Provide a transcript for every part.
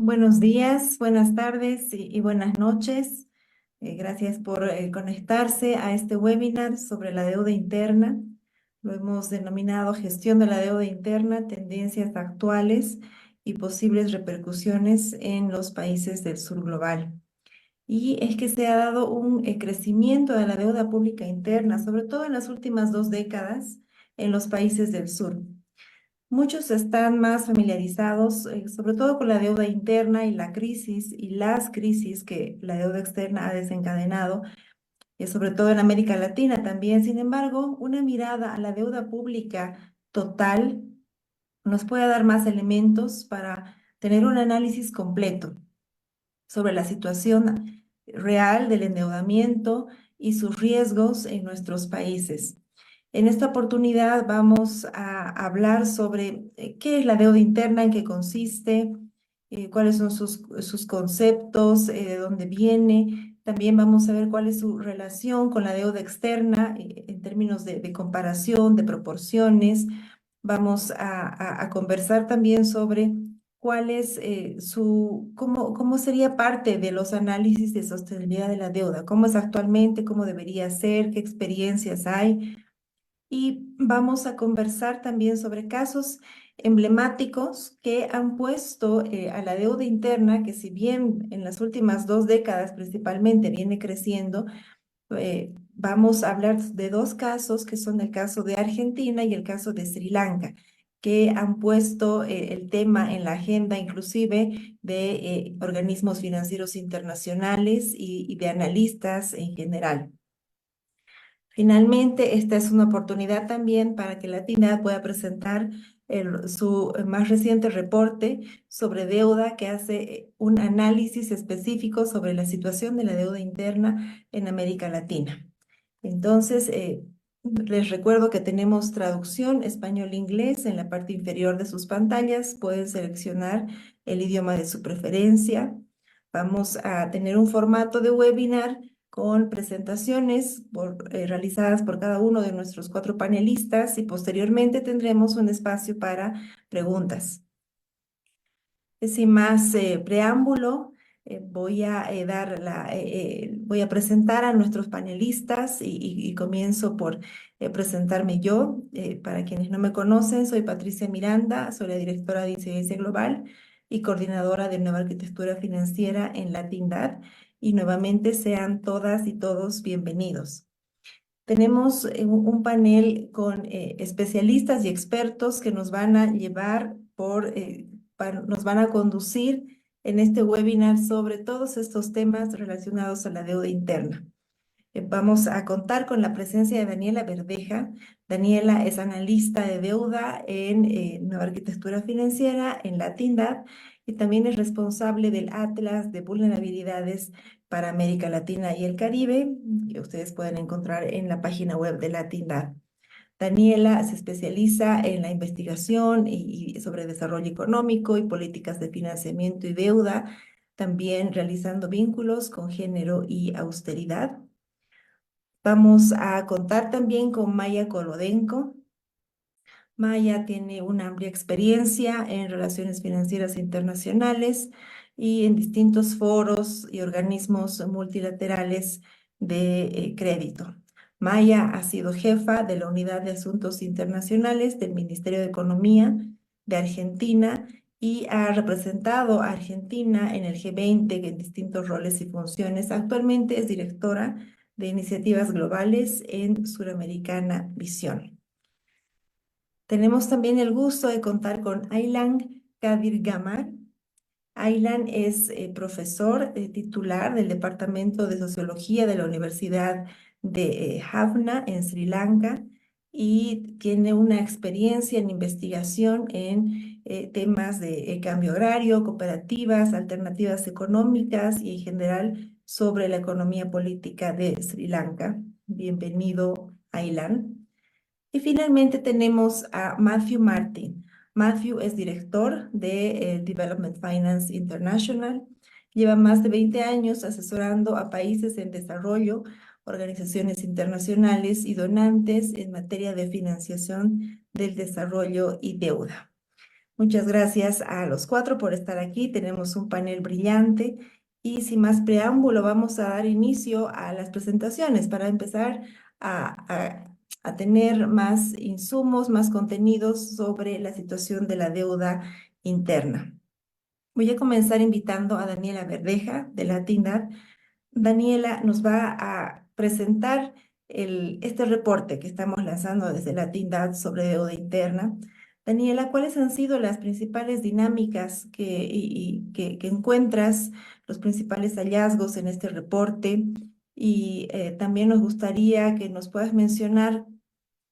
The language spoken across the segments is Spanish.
Buenos días, buenas tardes y buenas noches. Gracias por conectarse a este webinar sobre la deuda interna. Lo hemos denominado Gestión de la deuda interna, tendencias actuales y posibles repercusiones en los países del sur global. Y es que se ha dado un crecimiento de la deuda pública interna, sobre todo en las últimas 2 décadas en los países del sur. Muchos están más familiarizados, sobre todo con la deuda interna y la crisis y las crisis que la deuda externa ha desencadenado, sobre todo en América Latina también. Sin embargo, una mirada a la deuda pública total nos puede dar más elementos para tener un análisis completo sobre la situación real del endeudamiento y sus riesgos en nuestros países. En esta oportunidad vamos a hablar sobre qué es la deuda interna, en qué consiste, cuáles son sus conceptos, de dónde viene. También vamos a ver cuál es su relación con la deuda externa en términos de comparación, de proporciones. Vamos a conversar también sobre cuál es cómo sería parte de los análisis de sostenibilidad de la deuda, cómo es actualmente, cómo debería ser, qué experiencias hay. Y vamos a conversar también sobre casos emblemáticos que han puesto a la deuda interna, que si bien en las últimas 2 décadas principalmente viene creciendo, vamos a hablar de 2 casos que son el caso de Argentina y el caso de Sri Lanka, que han puesto el tema en la agenda inclusive de organismos financieros internacionales y de analistas en general. Finalmente, esta es una oportunidad también para que la TINAD pueda presentar su más reciente reporte sobre deuda que hace un análisis específico sobre la situación de la deuda interna en América Latina. Entonces, les recuerdo que tenemos traducción español-inglés en la parte inferior de sus pantallas. Pueden seleccionar el idioma de su preferencia. Vamos a tener un formato de webinar con presentaciones realizadas por cada uno de nuestros 4 panelistas y posteriormente tendremos un espacio para preguntas. Sin más preámbulo, voy a presentar a nuestros panelistas y comienzo por presentarme yo. Para quienes no me conocen, soy Patricia Miranda, soy la directora de Incidencia Global y coordinadora de Nueva Arquitectura Financiera en la TINDAD. Y nuevamente sean todas y todos bienvenidos. Tenemos un panel con especialistas y expertos que nos van a llevar nos van a conducir en este webinar sobre todos estos temas relacionados a la deuda interna. Vamos a contar con la presencia de Daniela Verdeja. Daniela es analista de deuda en Nueva Arquitectura Financiera en la TINDAD y también es responsable del Atlas de Vulnerabilidades para América Latina y el Caribe, que ustedes pueden encontrar en la página web de la TINDAD. Daniela se especializa en la investigación y sobre desarrollo económico y políticas de financiamiento y deuda, también realizando vínculos con género y austeridad. Vamos a contar también con Maya Kolodenko. Maya tiene una amplia experiencia en relaciones financieras internacionales y en distintos foros y organismos multilaterales de crédito. Maya ha sido jefa de la Unidad de Asuntos Internacionales del Ministerio de Economía de Argentina y ha representado a Argentina en el G20 en distintos roles y funciones. Actualmente es directora de iniciativas globales en Suramericana Visión. Tenemos también el gusto de contar con Aylan Kadirgamar. Aylan es profesor titular del Departamento de Sociología de la Universidad de Jaffna en Sri Lanka y tiene una experiencia en investigación en temas de cambio agrario, cooperativas, alternativas económicas y en general sobre la economía política de Sri Lanka. Bienvenido, Aylan. Y finalmente tenemos a Matthew Martin. Matthew es director de Development Finance International. Lleva más de 20 años asesorando a países en desarrollo, organizaciones internacionales y donantes en materia de financiación del desarrollo y deuda. Muchas gracias a los cuatro por estar aquí. Tenemos un panel brillante y sin más preámbulo vamos a dar inicio a las presentaciones para empezar a tener más insumos, más contenidos sobre la situación de la deuda interna. Voy a comenzar invitando a Daniela Verdeja de Latindad. Daniela nos va a presentar este reporte que estamos lanzando desde Latindad sobre deuda interna. Daniela, ¿cuáles han sido las principales dinámicas que encuentras, los principales hallazgos en este reporte? Y también nos gustaría que nos puedas mencionar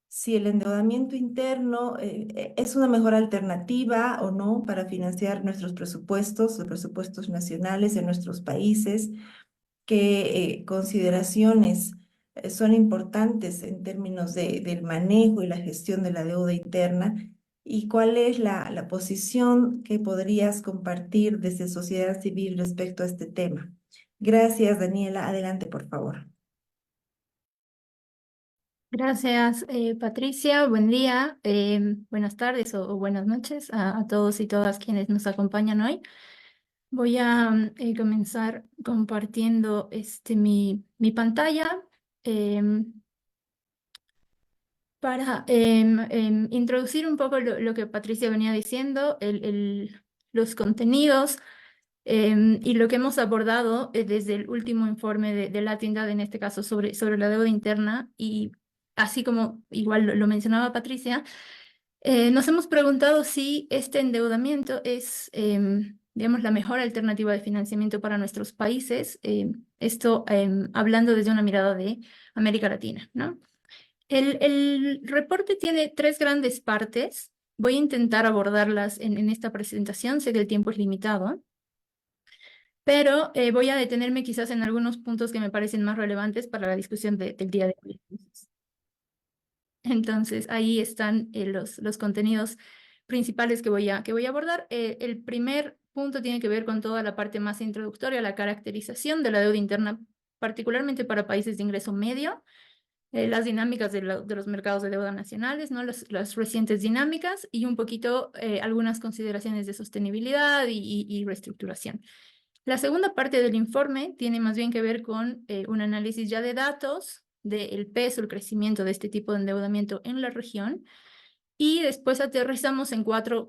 si el endeudamiento interno es una mejor alternativa o no para financiar nuestros presupuestos, los presupuestos nacionales en nuestros países. ¿Qué consideraciones son importantes en términos del manejo y la gestión de la deuda interna? ¿Y cuál es la posición que podrías compartir desde sociedad civil respecto a este tema? Gracias, Daniela. Adelante, por favor. Gracias, Patricia. Buen día, buenas tardes o buenas noches a todos y todas quienes nos acompañan hoy. Voy a comenzar compartiendo mi pantalla em, para introducir un poco lo que Patricia venía diciendo, los contenidos y lo que hemos abordado desde el último informe de Latindad, en este caso sobre la deuda interna, y así como igual lo mencionaba Patricia, nos hemos preguntado si este endeudamiento es, digamos, la mejor alternativa de financiamiento para nuestros países, esto hablando desde una mirada de América Latina, ¿no? El reporte tiene tres grandes partes. Voy a intentar abordarlas en esta presentación, sé que el tiempo es limitado, pero voy a detenerme quizás en algunos puntos que me parecen más relevantes para la discusión del día de hoy. Entonces, ahí están los contenidos principales que voy a abordar. El primer punto tiene que ver con toda la parte más introductoria, la caracterización de la deuda interna, particularmente para países de ingreso medio, las dinámicas de los mercados de deuda nacionales, ¿no? Las recientes dinámicas y un poquito algunas consideraciones de sostenibilidad y reestructuración. La segunda parte del informe tiene más bien que ver con un análisis ya de datos del peso, el crecimiento de este tipo de endeudamiento en la región, y después aterrizamos en cuatro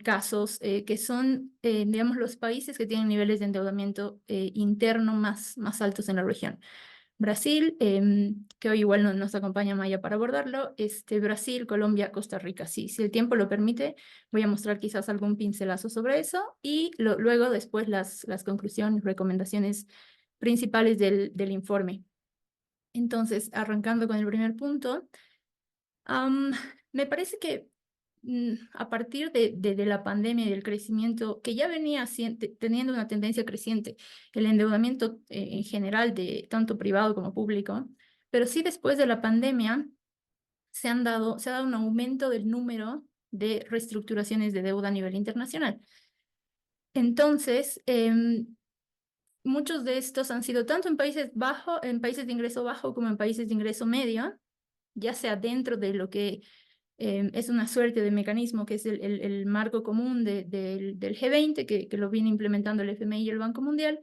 casos que son, digamos, los países que tienen niveles de endeudamiento interno más altos en la región. Brasil, que hoy igual no nos acompaña Maya para abordarlo, Brasil, Colombia, Costa Rica. Sí, si el tiempo lo permite, voy a mostrar quizás algún pincelazo sobre eso y luego después las conclusiones, recomendaciones principales del informe. Entonces, arrancando con el primer punto, me parece que a partir de la pandemia y del crecimiento, que ya venía teniendo una tendencia creciente, el endeudamiento en general de tanto privado como público, pero sí después de la pandemia se ha dado un aumento del número de reestructuraciones de deuda a nivel internacional. Entonces, muchos de estos han sido tanto en países de ingreso bajo como en países de ingreso medio, ya sea dentro de lo que es una suerte de mecanismo que es el marco común del G20, que lo viene implementando el FMI y el Banco Mundial,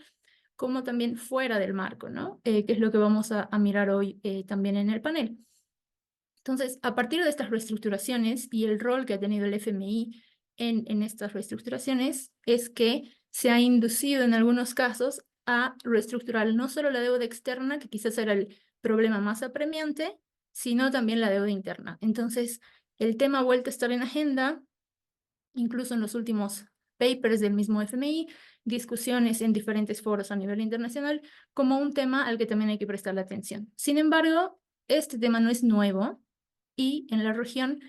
como también fuera del marco, ¿no? Que es lo que vamos a mirar hoy también en el panel. Entonces, a partir de estas reestructuraciones y el rol que ha tenido el FMI en estas reestructuraciones, es que se ha inducido en algunos casos a reestructurar no solo la deuda externa, que quizás era el problema más apremiante, sino también la deuda interna. Entonces, el tema ha vuelto a estar en agenda, incluso en los últimos papers del mismo FMI, discusiones en diferentes foros a nivel internacional, como un tema al que también hay que prestarle atención. Sin embargo, este tema no es nuevo y en la región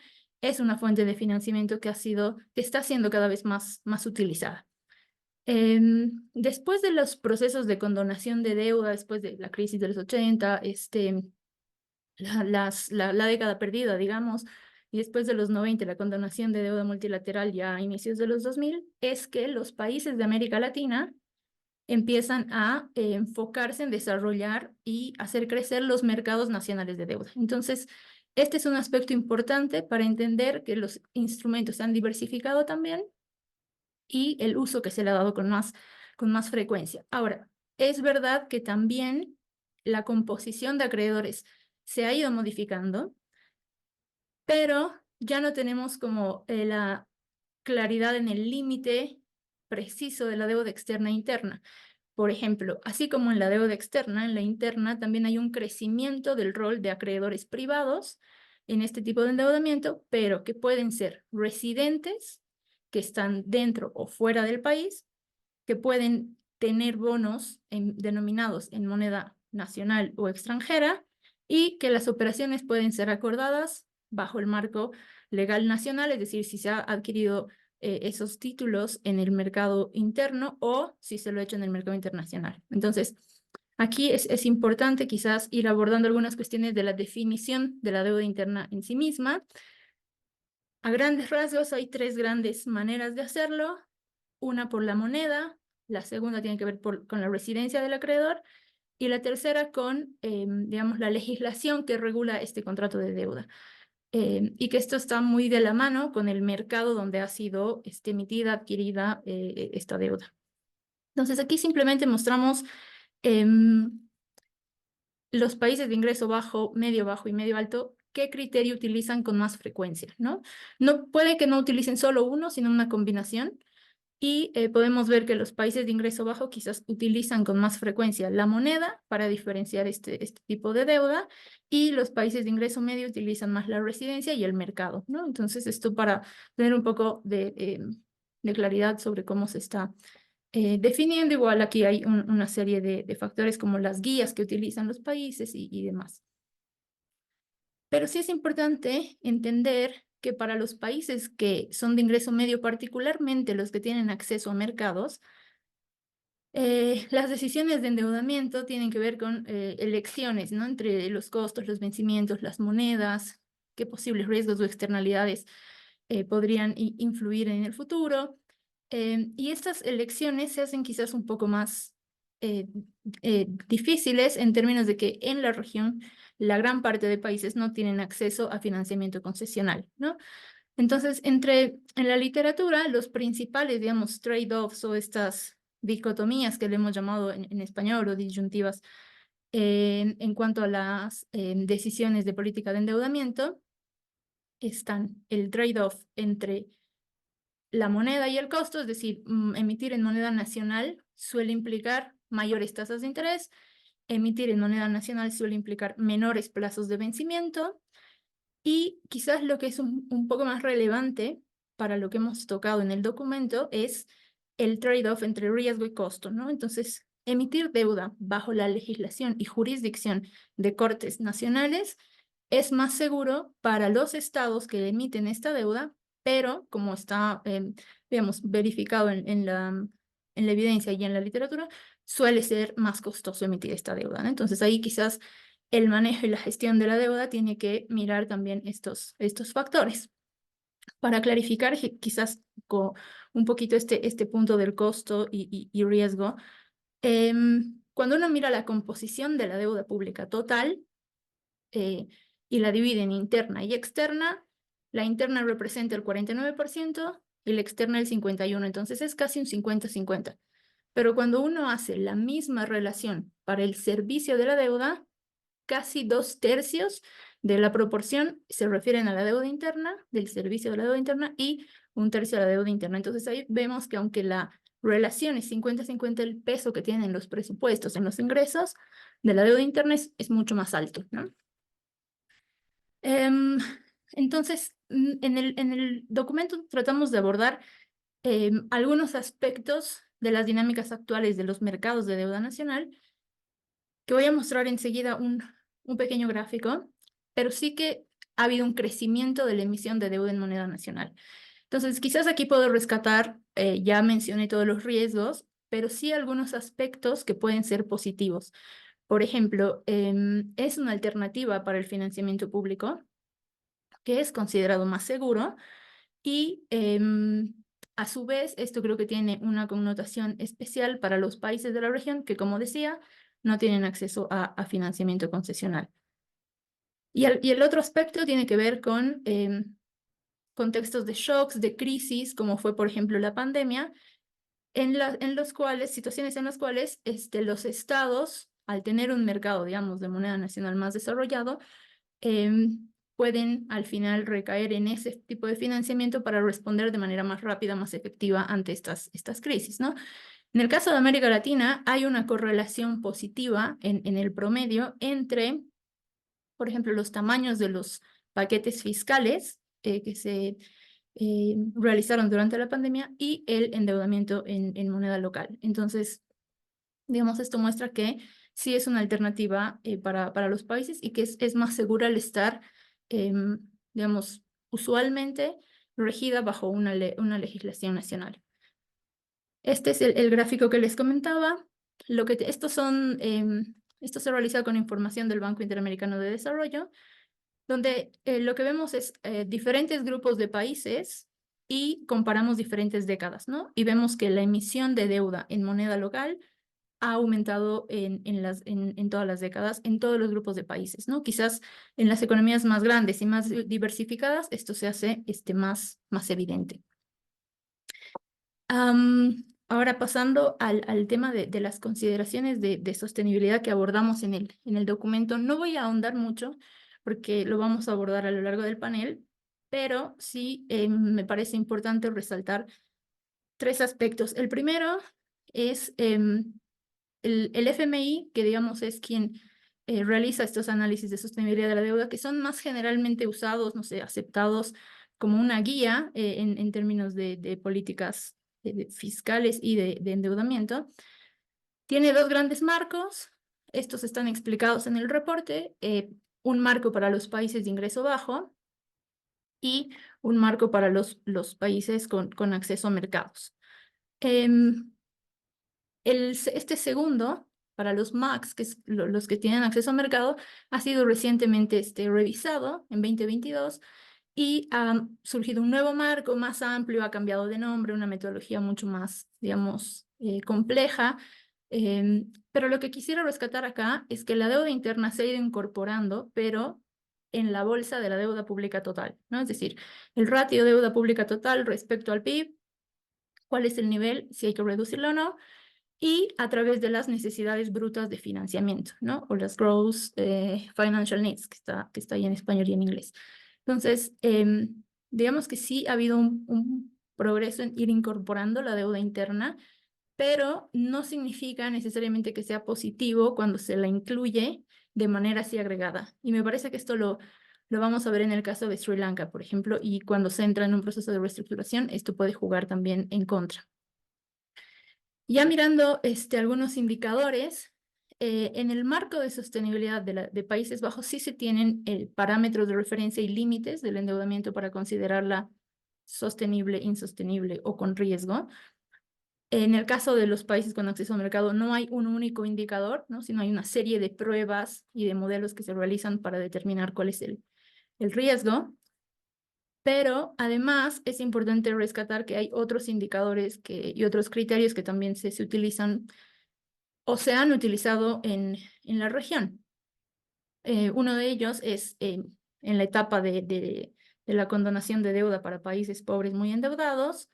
es una fuente de financiamiento que está siendo cada vez más utilizada. Después de los procesos de condonación de deuda, después de la crisis de los 80, la década perdida, digamos, y después de los 90, la condonación de deuda multilateral ya a inicios de los 2000, es que los países de América Latina empiezan a enfocarse en desarrollar y hacer crecer los mercados nacionales de deuda. Entonces, Este es un aspecto importante para entender que los instrumentos se han diversificado también y el uso que se le ha dado con más frecuencia. Ahora, es verdad que también la composición de acreedores se ha ido modificando, pero ya no tenemos como la claridad en el límite preciso de la deuda externa e interna. Por ejemplo, así como en la deuda externa, en la interna también hay un crecimiento del rol de acreedores privados en este tipo de endeudamiento, pero que pueden ser residentes que están dentro o fuera del país, que pueden tener bonos denominados en moneda nacional o extranjera y que las operaciones pueden ser acordadas bajo el marco legal nacional, es decir, si se ha adquirido esos títulos en el mercado interno o si se lo ha hecho en el mercado internacional. Entonces, aquí es importante quizás ir abordando algunas cuestiones de la definición de la deuda interna en sí misma. A grandes rasgos hay tres grandes maneras de hacerlo. Una por la moneda, la segunda tiene que ver con la residencia del acreedor y la tercera con, digamos, la legislación que regula este contrato de deuda. Y que esto está muy de la mano con el mercado donde ha sido emitida, adquirida esta deuda. Entonces aquí simplemente mostramos los países de ingreso bajo y medio alto, qué criterio utilizan con más frecuencia, ¿no? No puede que no utilicen solo uno, sino una combinación. Y podemos ver que los países de ingreso bajo quizás utilizan con más frecuencia la moneda para diferenciar este tipo de deuda y los países de ingreso medio utilizan más la residencia y el mercado, ¿no? Entonces esto para tener un poco de claridad sobre cómo se está definiendo. Igual aquí hay una serie de factores como las guías que utilizan los países y demás. Pero sí es importante entender que para los países que son de ingreso medio, particularmente los que tienen acceso a mercados, las decisiones de endeudamiento tienen que ver con elecciones, ¿no? Entre los costos, los vencimientos, las monedas, qué posibles riesgos o externalidades podrían influir en el futuro. Y estas elecciones se hacen quizás un poco más difíciles en términos de que en la región la gran parte de países no tienen acceso a financiamiento concesional, ¿no? Entonces, en la literatura, los principales, digamos, trade-offs o estas dicotomías que le hemos llamado en español o disyuntivas en cuanto a las decisiones de política de endeudamiento, están el trade-off entre la moneda y el costo, es decir, emitir en moneda nacional suele implicar mayores tasas de interés, emitir en moneda nacional suele implicar menores plazos de vencimiento y quizás lo que es un poco más relevante para lo que hemos tocado en el documento es el trade-off entre riesgo y costo, ¿no? Entonces, emitir deuda bajo la legislación y jurisdicción de cortes nacionales es más seguro para los estados que emiten esta deuda, pero como está, digamos, verificado en la evidencia y en la literatura, suele ser más costoso emitir esta deuda, ¿no? Entonces ahí quizás el manejo y la gestión de la deuda tiene que mirar también estos factores. Para clarificar quizás un poquito este punto del costo y riesgo, cuando uno mira la composición de la deuda pública total eh, y la divide en interna y externa, la interna representa el 49% y la externa el 51%, entonces es casi un 50-50. Pero cuando uno hace la misma relación para el servicio de la deuda, casi 2/3 de la proporción se refieren a la deuda interna, del servicio de la deuda interna, y 1/3 a la deuda interna. Entonces ahí vemos que aunque la relación es 50-50, el peso que tienen los presupuestos en los ingresos de la deuda interna es mucho más alto, ¿no? Entonces, en el documento tratamos de abordar algunos aspectos de las dinámicas actuales de los mercados de deuda nacional, que voy a mostrar enseguida un pequeño gráfico, pero sí que ha habido un crecimiento de la emisión de deuda en moneda nacional. Entonces, quizás aquí puedo rescatar, ya mencioné todos los riesgos, pero sí algunos aspectos que pueden ser positivos. Por ejemplo, es una alternativa para el financiamiento público, que es considerado más seguro y a su vez esto creo que tiene una connotación especial para los países de la región que, como decía, no tienen acceso a financiamiento concesional. Y el otro aspecto tiene que ver con contextos de shocks, de crisis, como fue, por ejemplo, la pandemia, en los cuales, situaciones en las cuales los estados, al tener un mercado, digamos, de moneda nacional más desarrollado, pueden al final recaer en ese tipo de financiamiento para responder de manera más rápida, más efectiva ante estas crisis, ¿no? En el caso de América Latina, hay una correlación positiva en el promedio entre, por ejemplo, los tamaños de los paquetes fiscales que se realizaron durante la pandemia y el endeudamiento en moneda local. Entonces, digamos, esto muestra que sí es una alternativa para los países y que es más segura al estar, digamos, usualmente regida bajo una legislación nacional. Este es el gráfico que les comentaba. Esto se realiza con información del Banco Interamericano de Desarrollo, donde lo que vemos es diferentes grupos de países y comparamos diferentes décadas, ¿no? Y vemos que la emisión de deuda en moneda local ha aumentado en todas las décadas, en todos los grupos de países, ¿no? Quizás en las economías más grandes y más diversificadas, esto se hace más evidente. Ahora pasando al tema de las consideraciones de sostenibilidad que abordamos en el documento, no voy a ahondar mucho porque lo vamos a abordar a lo largo del panel, pero sí me parece importante resaltar tres aspectos. El primero es el FMI, que digamos es quien realiza estos análisis de sostenibilidad de la deuda, que son más generalmente usados, no sé, aceptados como una guía en términos de políticas fiscales y de endeudamiento. Tiene dos grandes marcos, estos están explicados en el reporte, un marco para los países de ingreso bajo y un marco para los países con acceso a mercados. Este segundo, para los MACs, que es los que tienen acceso a mercado, ha sido recientemente revisado en 2022 y ha surgido un nuevo marco más amplio, ha cambiado de nombre, una metodología mucho más, digamos, compleja. Pero lo que quisiera rescatar acá es que la deuda interna se ha ido incorporando, pero en la bolsa de la deuda pública total, ¿no? Es decir, el ratio de deuda pública total respecto al PIB, cuál es el nivel, si hay que reducirlo o no, y a través de las necesidades brutas de financiamiento, ¿no? O las gross financial needs, que está ahí en español y en inglés. Entonces, digamos que sí ha habido un progreso en ir incorporando la deuda interna, pero no significa necesariamente que sea positivo cuando se la incluye de manera así agregada. Y me parece que esto lo vamos a ver en el caso de Sri Lanka, por ejemplo, y cuando se entra en un proceso de reestructuración, esto puede jugar también en contra. Ya mirando algunos indicadores, en el marco de sostenibilidad de Países Bajos sí se tienen parámetros de referencia y límites del endeudamiento para considerarla sostenible, insostenible o con riesgo. En el caso de los países con acceso al mercado no hay un único indicador, ¿no? Sino hay una serie de pruebas y de modelos que se realizan para determinar cuál es el riesgo. Pero además es importante rescatar que hay otros indicadores y otros criterios que también se utilizan o se han utilizado en la región. Uno de ellos es en la etapa de la condonación de deuda para países pobres muy endeudados,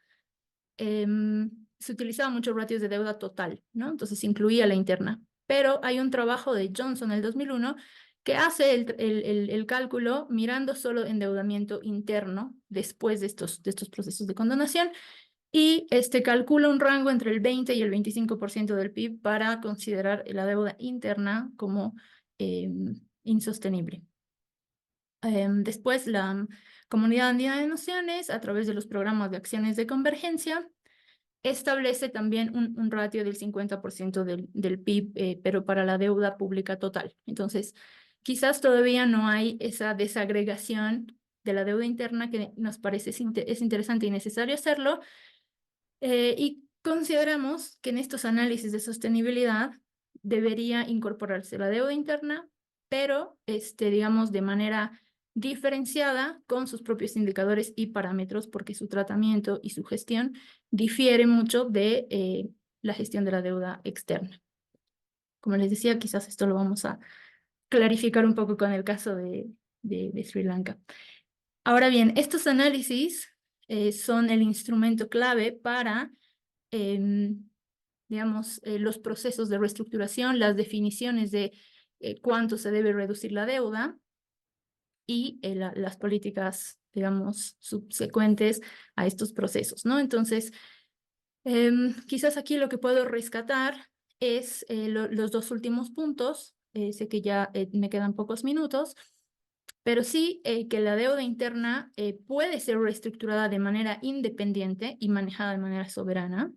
se utilizaban muchos ratios de deuda total, ¿no? Entonces incluía la interna. Pero hay un trabajo de Johnson en el 2001 que hace el cálculo mirando solo endeudamiento interno después de estos procesos de condonación y calcula un rango entre el 20 y el 25% del PIB para considerar la deuda interna como insostenible. Después, la Comunidad Andina de Naciones, a través de los programas de acciones de convergencia, establece también un ratio del 50% del PIB, pero para la deuda pública total. Entonces, quizás todavía no hay esa desagregación de la deuda interna que nos parece es interesante y necesario hacerlo, y consideramos que en estos análisis de sostenibilidad debería incorporarse la deuda interna, pero digamos de manera diferenciada con sus propios indicadores y parámetros, porque su tratamiento y su gestión difiere mucho de la gestión de la deuda externa. Como les decía, quizás esto lo vamos a clarificar un poco con el caso de de Sri Lanka. Ahora bien, estos análisis son el instrumento clave para, digamos, los procesos de reestructuración, las definiciones de cuánto se debe reducir la deuda y las políticas, digamos, subsecuentes a estos procesos, ¿no? Entonces, quizás aquí lo que puedo rescatar es los dos últimos puntos. Sé que ya me quedan pocos minutos, pero sí que la deuda interna puede ser reestructurada de manera independiente y manejada de manera soberana,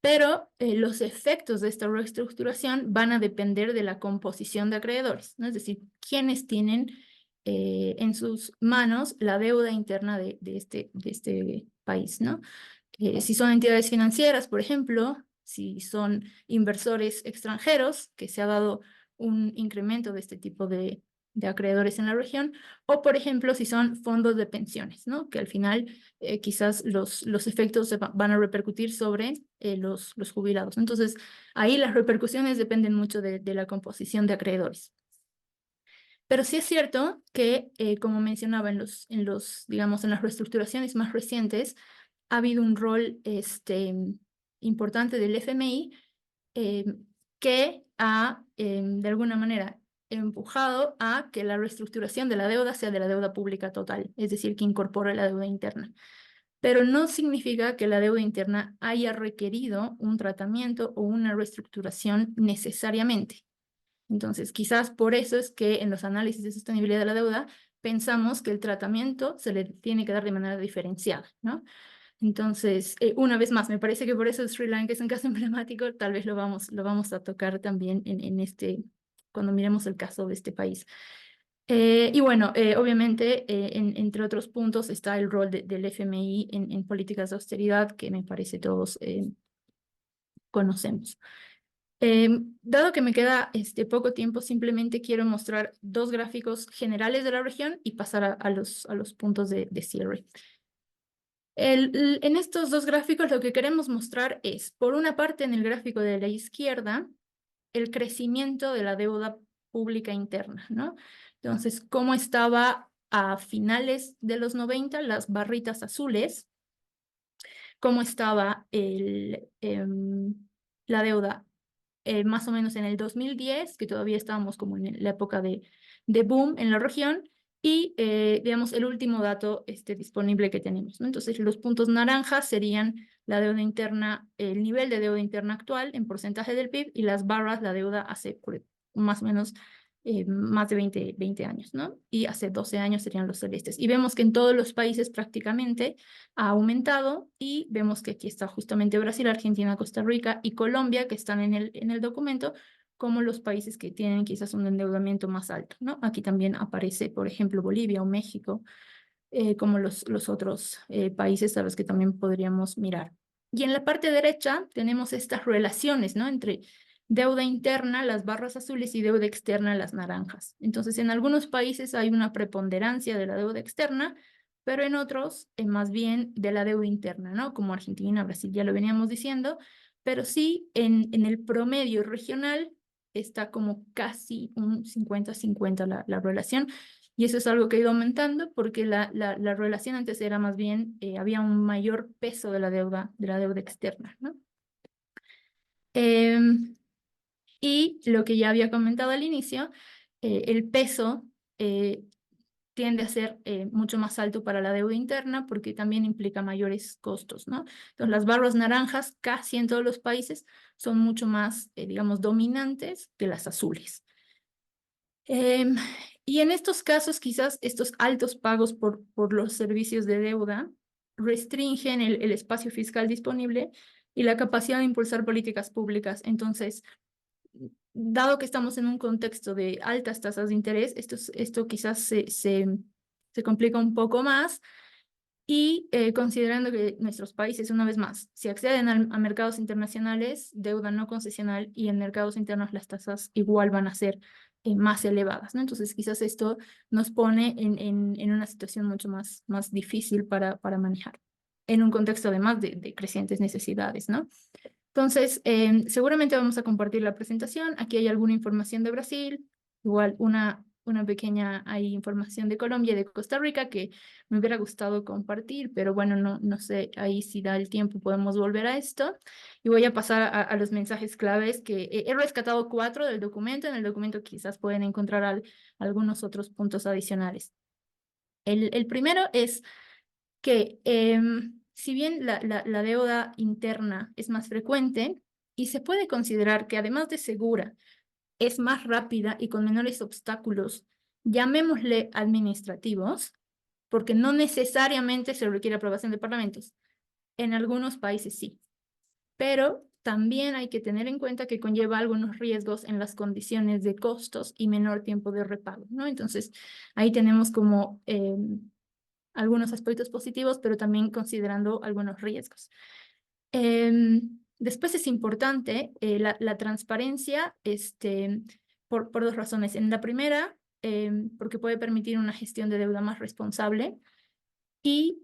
pero los efectos de esta reestructuración van a depender de la composición de acreedores, ¿no? Es decir, quiénes tienen en sus manos la deuda interna de este país, ¿no? Si son entidades financieras, por ejemplo, si son inversores extranjeros, que se ha dado un incremento de este tipo de acreedores en la región, o por ejemplo, si son fondos de pensiones, ¿no? Que al final quizás los efectos van a repercutir sobre los jubilados. Entonces, ahí las repercusiones dependen mucho de la composición de acreedores. Pero sí es cierto que, como mencionaba digamos, en las reestructuraciones más recientes, ha habido un rol importante del FMI eh, que ha, de alguna manera, empujado a que la reestructuración de la deuda sea de la deuda pública total, es decir, que incorpore la deuda interna. Pero no significa que la deuda interna haya requerido un tratamiento o una reestructuración necesariamente. Entonces, quizás por eso es que en los análisis de sostenibilidad de la deuda pensamos que el tratamiento se le tiene que dar de manera diferenciada, ¿no? Entonces, una vez más, me parece que por eso Sri Lanka es un caso emblemático, tal vez lo vamos a tocar también cuando miremos el caso de este país. Y bueno, obviamente, entre otros puntos está el rol del FMI en políticas de austeridad, que me parece todos conocemos. Dado que me queda poco tiempo, simplemente quiero mostrar dos gráficos generales de la región y pasar a los puntos de cierre. En estos dos gráficos lo que queremos mostrar es, por una parte, en el gráfico de la izquierda, el crecimiento de la deuda pública interna, ¿no? Entonces, cómo estaba a finales de los 90, las barritas azules, cómo estaba la deuda más o menos en el 2010, que todavía estábamos como en la época de boom en la región, y digamos el último dato disponible que tenemos, ¿no? Entonces los puntos naranjas serían la deuda interna, el nivel de deuda interna actual en porcentaje del PIB, y las barras la deuda hace más o menos más de 20 años, ¿no? Y hace 12 años serían los celestes. Y vemos que en todos los países prácticamente ha aumentado, y vemos que aquí está justamente Brasil, Argentina, Costa Rica y Colombia, que están en el documento, como los países que tienen quizás un endeudamiento más alto, ¿no? Aquí también aparece, por ejemplo, Bolivia o México, como los otros países a los que también podríamos mirar. Y en la parte derecha tenemos estas relaciones, ¿no? Entre deuda interna, las barras azules, y deuda externa, las naranjas. Entonces, en algunos países hay una preponderancia de la deuda externa, pero en otros, más bien de la deuda interna, ¿no? Como Argentina, Brasil, ya lo veníamos diciendo, pero sí en el promedio regional está como casi un 50-50 la relación, y eso es algo que ha ido aumentando porque la relación antes era más bien, había un mayor peso de la deuda externa, ¿no? Y lo que ya había comentado al inicio, el peso tiende a ser mucho más alto para la deuda interna porque también implica mayores costos, ¿no? Entonces, las barras naranjas casi en todos los países son mucho más, digamos, dominantes que las azules. Y en estos casos, quizás estos altos pagos por los servicios de deuda restringen el espacio fiscal disponible y la capacidad de impulsar políticas públicas. Entonces, dado que estamos en un contexto de altas tasas de interés, esto quizás se complica un poco más, y considerando que nuestros países, una vez más, si acceden a mercados internacionales, deuda no concesional, y en mercados internos las tasas igual van a ser más elevadas, ¿no? Entonces quizás esto nos pone en una situación mucho más difícil para manejar, en un contexto además de crecientes necesidades, ¿no? Entonces, seguramente vamos a compartir la presentación. Aquí hay alguna información de Brasil, igual una una pequeña ahí información de Colombia y de Costa Rica que me hubiera gustado compartir, pero bueno, no sé, ahí si da el tiempo podemos volver a esto. Y voy a pasar a los mensajes claves que he rescatado 4 del documento. En el documento quizás pueden encontrar algunos otros puntos adicionales. El primero es que si bien la deuda interna es más frecuente y se puede considerar que además de segura, es más rápida y con menores obstáculos, llamémosle administrativos, porque no necesariamente se requiere aprobación de parlamentos. En algunos países sí, pero también hay que tener en cuenta que conlleva algunos riesgos en las condiciones de costos y menor tiempo de repago, ¿no? Entonces, ahí tenemos como algunos aspectos positivos, pero también considerando algunos riesgos. Después es importante la transparencia por 2 razones. En la primera, porque puede permitir una gestión de deuda más responsable y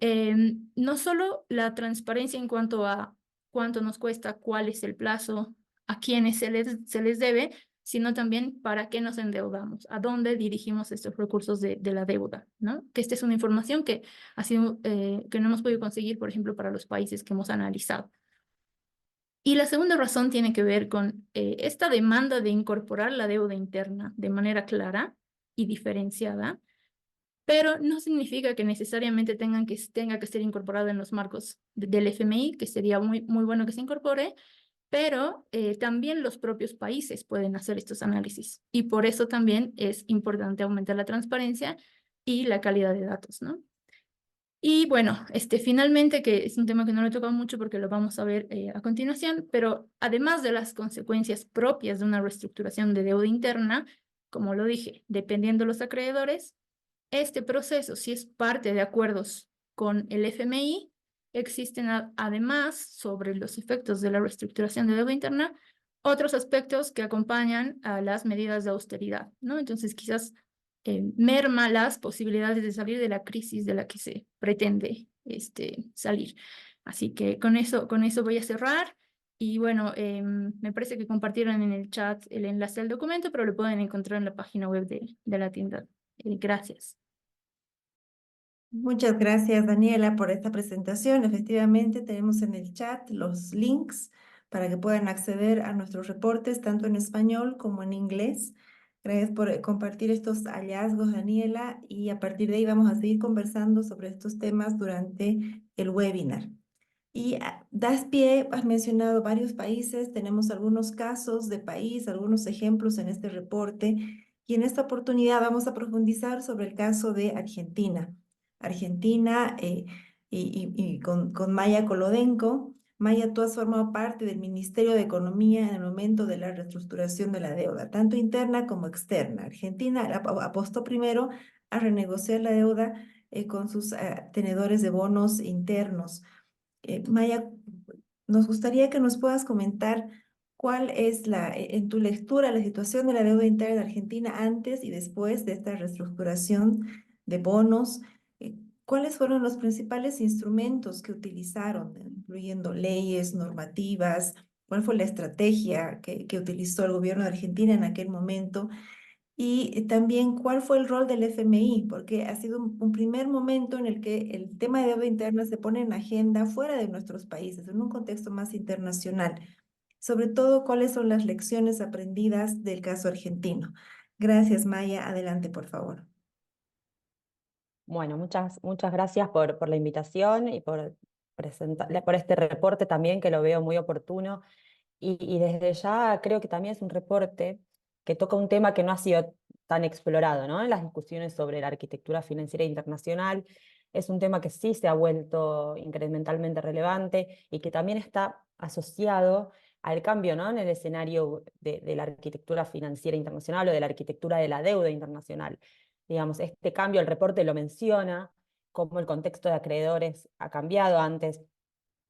no solo la transparencia en cuanto a cuánto nos cuesta, cuál es el plazo, a quiénes se les debe, sino también para qué nos endeudamos, a dónde dirigimos estos recursos de la deuda, ¿no? Que esta es una información que, que no hemos podido conseguir, por ejemplo, para los países que hemos analizado. Y la segunda razón tiene que ver con esta demanda de incorporar la deuda interna de manera clara y diferenciada, pero no significa que necesariamente tenga que ser incorporado en los marcos del FMI, que sería muy bueno que se incorpore, pero también los propios países pueden hacer estos análisis y por eso también es importante aumentar la transparencia y la calidad de datos, ¿no? Y bueno, finalmente, que es un tema que no lo he tocado mucho porque lo vamos a ver a continuación, pero además de las consecuencias propias de una reestructuración de deuda interna, como lo dije, dependiendo de los acreedores, este proceso, si es parte de acuerdos con el FMI, existen además sobre los efectos de la reestructuración de deuda interna otros aspectos que acompañan a las medidas de austeridad, ¿no? Entonces quizás merma las posibilidades de salir de la crisis de la que se pretende salir. Así que con eso voy a cerrar. Y bueno, me parece que compartieron en el chat el enlace al documento, pero lo pueden encontrar en la página web de la tienda. Gracias. Muchas gracias, Daniela, por esta presentación. Efectivamente, tenemos en el chat los links para que puedan acceder a nuestros reportes, tanto en español como en inglés. Gracias por compartir estos hallazgos, Daniela, y a partir de ahí vamos a seguir conversando sobre estos temas durante el webinar. Y das pie, has mencionado varios países, tenemos algunos casos de país, algunos ejemplos en este reporte, y en esta oportunidad vamos a profundizar sobre el caso de Argentina. Argentina y con Maya Kolodenko. Maya, tú has formado parte del Ministerio de Economía en el momento de la reestructuración de la deuda, tanto interna como externa. Argentina apostó primero a renegociar la deuda con sus tenedores de bonos internos. Maya, nos gustaría que nos puedas comentar cuál es en tu lectura, la situación de la deuda interna de Argentina antes y después de esta reestructuración de bonos. ¿Cuáles fueron los principales instrumentos que utilizaron, incluyendo leyes, normativas? ¿Cuál fue la estrategia que utilizó el gobierno de Argentina en aquel momento? Y también, ¿cuál fue el rol del FMI? Porque ha sido un primer momento en el que el tema de deuda interna se pone en agenda fuera de nuestros países, en un contexto más internacional. Sobre todo, ¿cuáles son las lecciones aprendidas del caso argentino? Gracias, Maya. Adelante, por favor. Bueno, muchas gracias por la invitación y por este reporte también, que lo veo muy oportuno. Y desde ya creo que también es un reporte que toca un tema que no ha sido tan explorado, ¿no? En las discusiones sobre la arquitectura financiera internacional. Es un tema que sí se ha vuelto incrementalmente relevante y que también está asociado al cambio, ¿no? En el escenario de la arquitectura financiera internacional o de la arquitectura de la deuda internacional. Digamos, este cambio, el reporte lo menciona, cómo el contexto de acreedores ha cambiado. Antes,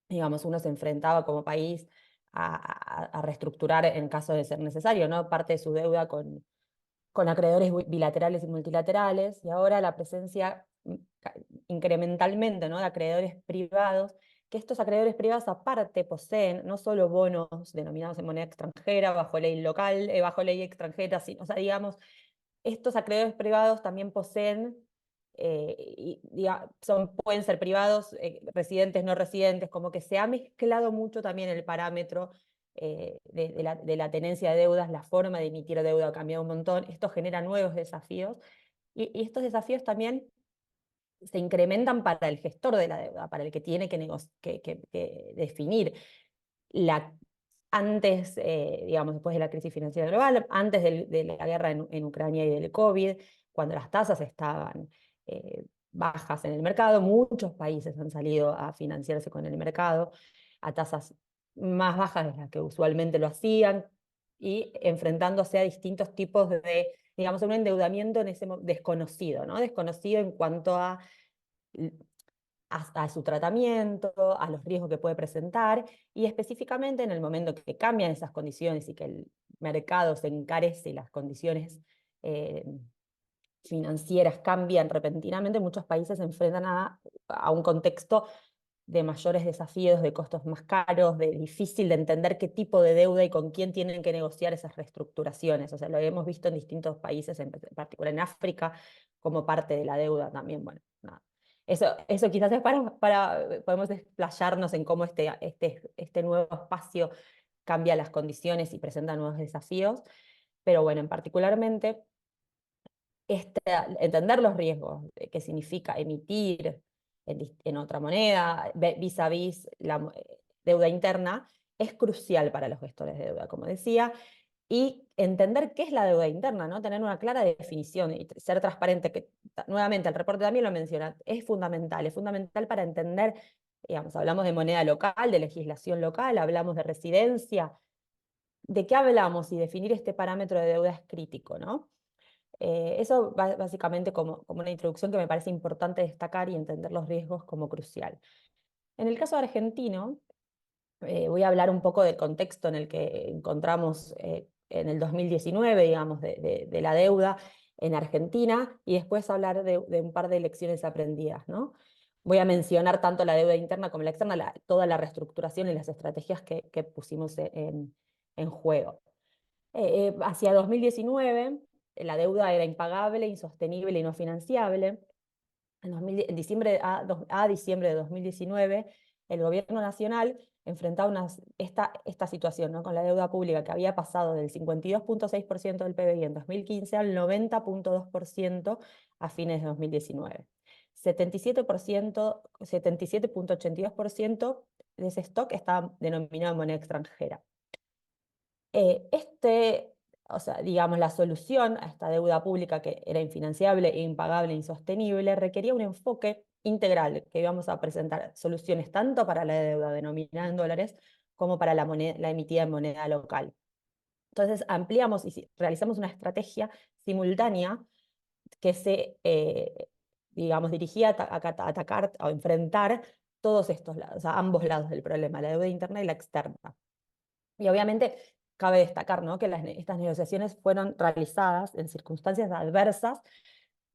digamos, uno se enfrentaba como país a reestructurar en caso de ser necesario, ¿no? Parte de su deuda con acreedores bilaterales y multilaterales, y ahora la presencia incrementalmente, ¿no? De acreedores privados, que estos acreedores privados aparte poseen no solo bonos denominados en moneda extranjera, bajo ley local, bajo ley extranjera, o sea, digamos, estos acreedores privados también poseen, pueden ser privados, residentes, no residentes, como que se ha mezclado mucho también el parámetro de la tenencia de deudas, la forma de emitir deuda ha cambiado un montón. Esto genera nuevos desafíos y estos desafíos también se incrementan para el gestor de la deuda, para el que tiene que definir la, antes, digamos, después de la crisis financiera global, antes de la guerra en Ucrania y del COVID, cuando las tasas estaban bajas en el mercado, muchos países han salido a financiarse con el mercado a tasas más bajas de las que usualmente lo hacían y enfrentándose a distintos tipos de, digamos, un endeudamiento en ese desconocido, ¿no? Desconocido en cuanto a su tratamiento, a los riesgos que puede presentar, y específicamente en el momento que cambian esas condiciones y que el mercado se encarece y las condiciones financieras cambian repentinamente, muchos países se enfrentan a un contexto de mayores desafíos, de costos más caros, de difícil de entender qué tipo de deuda y con quién tienen que negociar esas reestructuraciones. O sea, lo hemos visto en distintos países, en particular en África, como parte de la deuda también. Bueno, nada. Eso quizás es podemos desplayarnos en cómo este nuevo espacio cambia las condiciones y presenta nuevos desafíos, pero bueno, en particularmente entender los riesgos que significa emitir en otra moneda, vis a vis la deuda interna, es crucial para los gestores de deuda, como decía, y entender qué es la deuda interna, ¿no? Tener una clara definición y ser transparente, que nuevamente el reporte también lo menciona, es fundamental para entender, digamos, hablamos de moneda local, de legislación local, hablamos de residencia, ¿de qué hablamos? Y definir este parámetro de deuda es crítico, ¿no? Eso básicamente como una introducción que me parece importante destacar y entender los riesgos como crucial. En el caso argentino, voy a hablar un poco del contexto en el que encontramos en el 2019, digamos, de la deuda en Argentina, y después hablar de un par de lecciones aprendidas, ¿no? Voy a mencionar tanto la deuda interna como la externa, toda la reestructuración y las estrategias que pusimos en juego. Hacia 2019, la deuda era impagable, insostenible y no financiable. En diciembre, a diciembre de 2019, el gobierno nacional enfrentaba esta situación, ¿no? Con la deuda pública que había pasado del 52,6% del PBI en 2015 al 90,2% a fines de 2019. 77,82% de ese stock estaba denominado en moneda extranjera. O sea, digamos, la solución a esta deuda pública que era infinanciable, impagable, insostenible, requería un enfoque integral, que íbamos a presentar soluciones tanto para la deuda denominada en dólares como para la emitida en moneda local. Entonces ampliamos y realizamos una estrategia simultánea que digamos, dirigía a atacar o enfrentar todos estos lados, o sea, ambos lados del problema, la deuda interna y la externa. Y obviamente cabe destacar, ¿no?, que estas negociaciones fueron realizadas en circunstancias adversas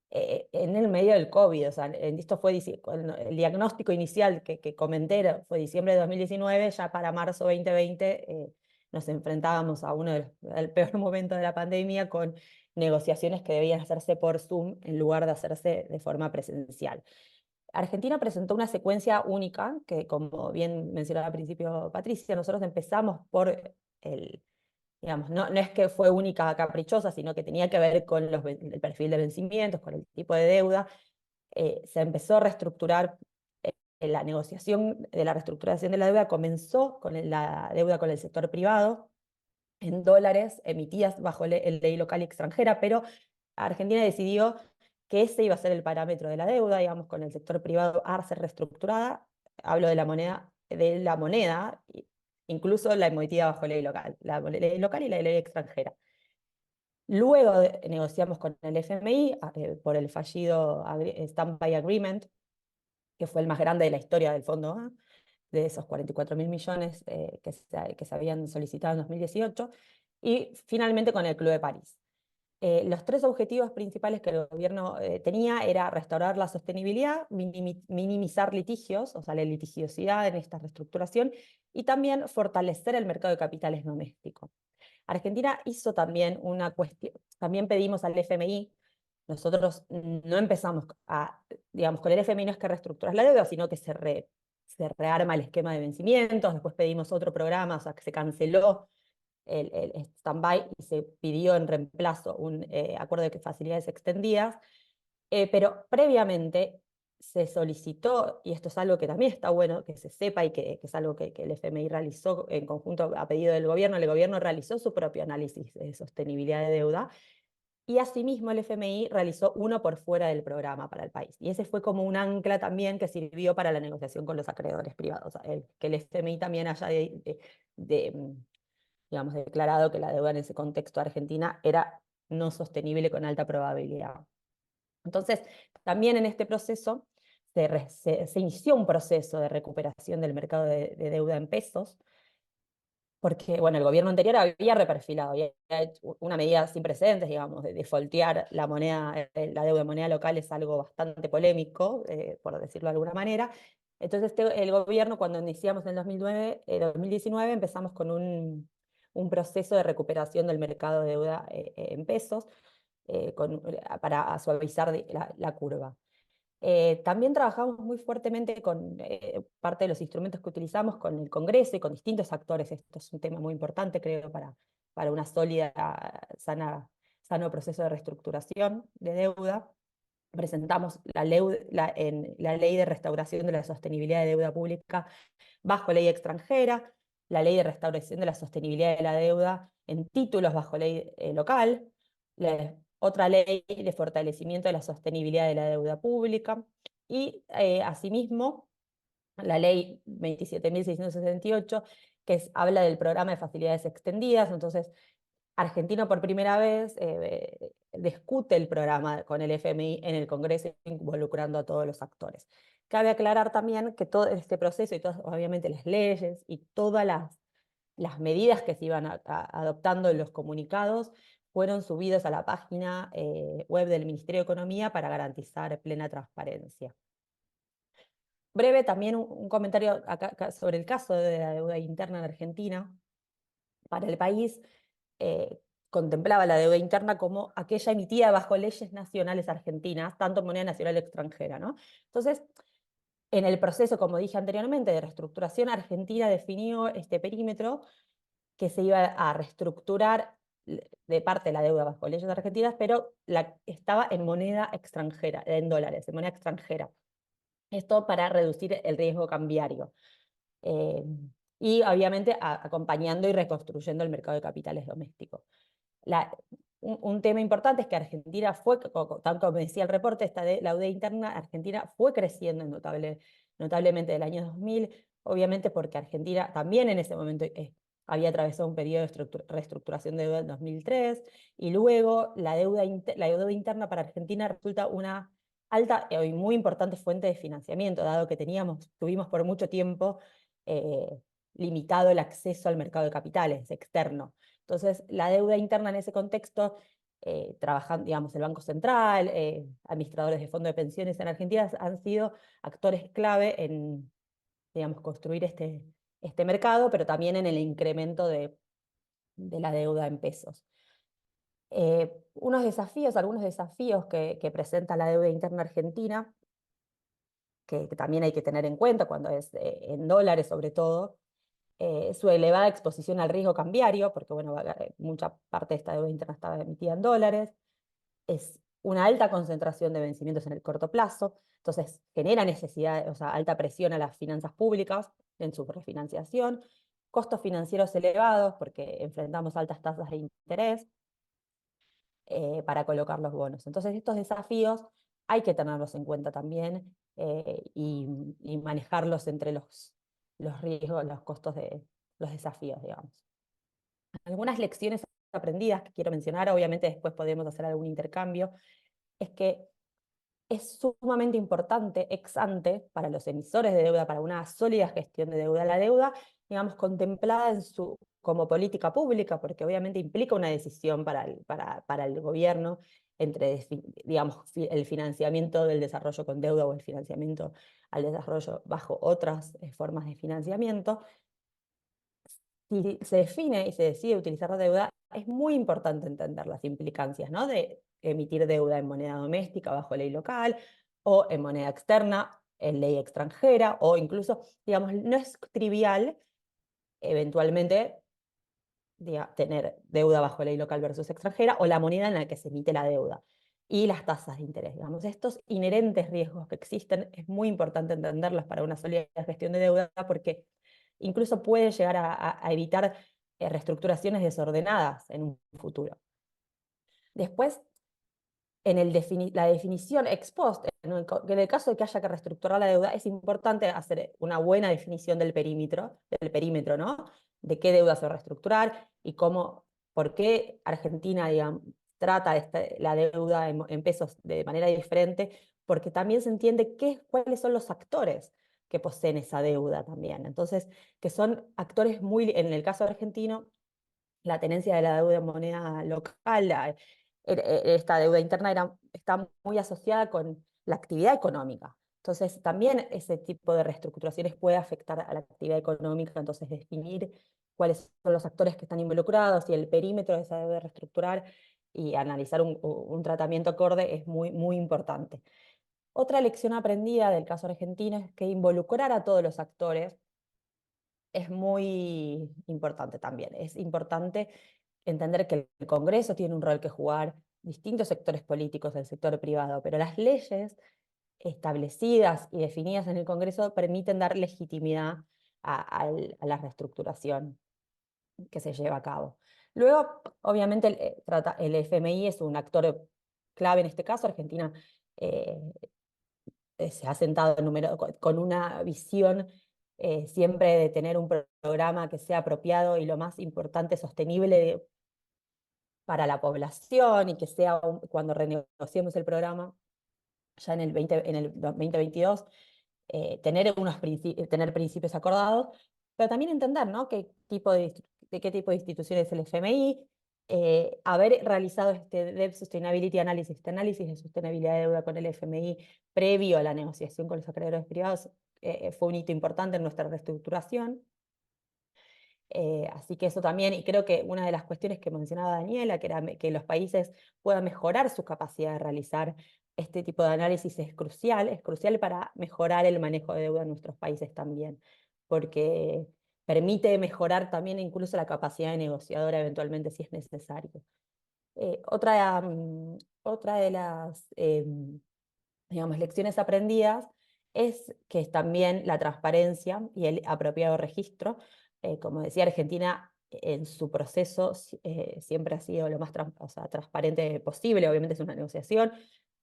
en el medio del COVID. O sea, esto fue el diagnóstico inicial que comenté fue diciembre de 2019, ya para marzo 2020 nos enfrentábamos a el peor momento de la pandemia con negociaciones que debían hacerse por Zoom en lugar de hacerse de forma presencial. Argentina presentó una secuencia única que, como bien mencionaba al principio Patricia, nosotros empezamos por digamos, no es que fue única caprichosa, sino que tenía que ver con el perfil de vencimientos, con el tipo de deuda. Se empezó a reestructurar, la negociación de la reestructuración de la deuda comenzó con la deuda con el sector privado, en dólares emitidas bajo ley local y extranjera, pero Argentina decidió que ese iba a ser el parámetro de la deuda, digamos, con el sector privado a ser reestructurada. Hablo de la moneda, incluso la emitida bajo ley local, la ley local y la ley extranjera. Luego negociamos con el FMI por el fallido Standby Agreement, que fue el más grande de la historia del Fondo A, de esos 44.000 millones que se habían solicitado en 2018, y finalmente con el Club de París. Los tres objetivos principales que el gobierno tenía era restaurar la sostenibilidad, minimizar litigios, o sea, la litigiosidad en esta reestructuración, y también fortalecer el mercado de capitales doméstico. Argentina hizo también una cuestión, también pedimos al FMI, nosotros no empezamos digamos, con el FMI no es que reestructuras la deuda, sino que se rearma el esquema de vencimientos, después pedimos otro programa, o sea, que se canceló el stand-by y se pidió en reemplazo un acuerdo de facilidades extendidas, pero previamente se solicitó, y esto es algo que también está bueno que se sepa y que es algo que el FMI realizó en conjunto a pedido del gobierno, el gobierno realizó su propio análisis de sostenibilidad de deuda, y asimismo el FMI realizó uno por fuera del programa para el país. Y ese fue como un ancla también que sirvió para la negociación con los acreedores privados. O sea, que el FMI también haya digamos, declarado que la deuda en ese contexto argentina era no sostenible con alta probabilidad. Entonces, también en este proceso se inició un proceso de recuperación del mercado de deuda en pesos, porque bueno, el gobierno anterior había reperfilado, había hecho una medida sin precedentes, digamos, de defaultear la moneda, la deuda de moneda local es algo bastante polémico, por decirlo de alguna manera. Entonces el gobierno, cuando iniciamos en el 2019, empezamos con un proceso de recuperación del mercado de deuda en pesos, para suavizar la curva. También trabajamos muy fuertemente con parte de los instrumentos que utilizamos con el Congreso y con distintos actores. Esto es un tema muy importante, creo, para una sólida, sano proceso de reestructuración de deuda. Presentamos la ley de restauración de la sostenibilidad de deuda pública bajo ley extranjera, la ley de restauración de la sostenibilidad de la deuda en títulos bajo ley local, otra ley de fortalecimiento de la sostenibilidad de la deuda pública y asimismo la ley 27.668 habla del programa de facilidades extendidas. Entonces Argentina por primera vez discute el programa con el FMI en el Congreso, involucrando a todos los actores. Cabe aclarar también que todo este proceso y todas, obviamente, las leyes y todas las medidas que se iban adoptando en los comunicados fueron subidos a la página web del Ministerio de Economía para garantizar plena transparencia. Breve también un comentario acá sobre el caso de la deuda interna en Argentina. Para el país, contemplaba la deuda interna como aquella emitida bajo leyes nacionales argentinas, tanto en moneda nacional extranjera, ¿no? Entonces, en el proceso, como dije anteriormente, de reestructuración, Argentina definió este perímetro que se iba a reestructurar de parte de la deuda bajo leyes argentinas, pero estaba en moneda extranjera, en dólares, en moneda extranjera. Esto para reducir el riesgo cambiario. Eh, y obviamente acompañando y reconstruyendo el mercado de capitales doméstico. Un tema importante es que Argentina fue, tal como decía el reporte, la deuda interna argentina fue creciendo notablemente del año 2000, obviamente porque Argentina también en ese momento había atravesado un periodo de reestructuración de deuda en 2003, y luego la deuda interna para Argentina resulta una alta y muy importante fuente de financiamiento, dado que tuvimos por mucho tiempo limitado el acceso al mercado de capitales externo. Entonces, la deuda interna en ese contexto, trabajando, digamos, el Banco Central, administradores de fondos de pensiones en Argentina han sido actores clave en, digamos, construir este mercado, pero también en el incremento de la deuda en pesos. Algunos desafíos que presenta la deuda interna argentina, que también hay que tener en cuenta cuando es en dólares sobre todo, su elevada exposición al riesgo cambiario, porque bueno, mucha parte de esta deuda interna estaba emitida en dólares, es una alta concentración de vencimientos en el corto plazo, entonces genera necesidad, o sea, alta presión a las finanzas públicas en su refinanciación, costos financieros elevados, porque enfrentamos altas tasas de interés para colocar los bonos. Entonces estos desafíos hay que tenerlos en cuenta también y manejarlos entre los riesgos, los costos de los desafíos, digamos. Algunas lecciones aprendidas que quiero mencionar, obviamente después podemos hacer algún intercambio, es que es sumamente importante ex ante para los emisores de deuda, para una sólida gestión de deuda, la deuda, digamos, contemplada como política pública, porque obviamente implica una decisión para el gobierno entre, digamos, el financiamiento del desarrollo con deuda o el financiamiento al desarrollo bajo otras formas de financiamiento. si se define y se decide utilizar la deuda, es muy importante entender las implicancias, ¿no? De emitir deuda en moneda doméstica bajo ley local o en moneda externa, en ley extranjera, o incluso, digamos, no es trivial eventualmente tener deuda bajo ley local versus extranjera o la moneda en la que se emite la deuda y las tasas de interés. Digamos, estos inherentes riesgos que existen es muy importante entenderlos para una sólida gestión de deuda porque incluso puede llegar a evitar reestructuraciones desordenadas en un futuro. Después, en la definición ex post, en el caso de que haya que reestructurar la deuda, es importante hacer una buena definición del perímetro, ¿no? De qué deuda se va a reestructurar y cómo, por qué Argentina, digamos, trata la deuda en pesos de manera diferente, porque también se entiende cuáles son los actores que poseen esa deuda también. Entonces, que son actores en el caso argentino, la tenencia de la deuda en moneda local, esta deuda interna está muy asociada con la actividad económica. Entonces, también ese tipo de reestructuraciones puede afectar a la actividad económica, entonces definir cuáles son los actores que están involucrados y el perímetro de esa deuda reestructurar y analizar un tratamiento acorde es muy, muy importante. Otra lección aprendida del caso argentino es que involucrar a todos los actores es muy importante también. Es importante entender que el Congreso tiene un rol que jugar, distintos sectores políticos del sector privado, pero las leyes establecidas y definidas en el Congreso permiten dar legitimidad a la reestructuración que se lleva a cabo. Luego, obviamente, el FMI es un actor clave en este caso. Argentina eh, se ha sentado con una visión siempre de tener un programa que sea apropiado y lo más importante, sostenible para la población y que sea, cuando renegociemos el programa, ya en el 2022, tener principios acordados, pero también entender, ¿no? De qué tipo de instituciones es el FMI, haber realizado este Debt Sustainability Analysis, este análisis de sostenibilidad de deuda con el FMI previo a la negociación con los acreedores privados, fue un hito importante en nuestra reestructuración. Así que eso también, y creo que una de las cuestiones que mencionaba Daniela, que era que los países puedan mejorar su capacidad de realizar este tipo de análisis es crucial para mejorar el manejo de deuda en nuestros países también, porque permite mejorar también incluso la capacidad negociadora eventualmente si es necesario. Otra de las digamos, lecciones aprendidas es que es también la transparencia y el apropiado registro. Como decía, Argentina en su proceso siempre ha sido lo más transparente posible, obviamente es una negociación.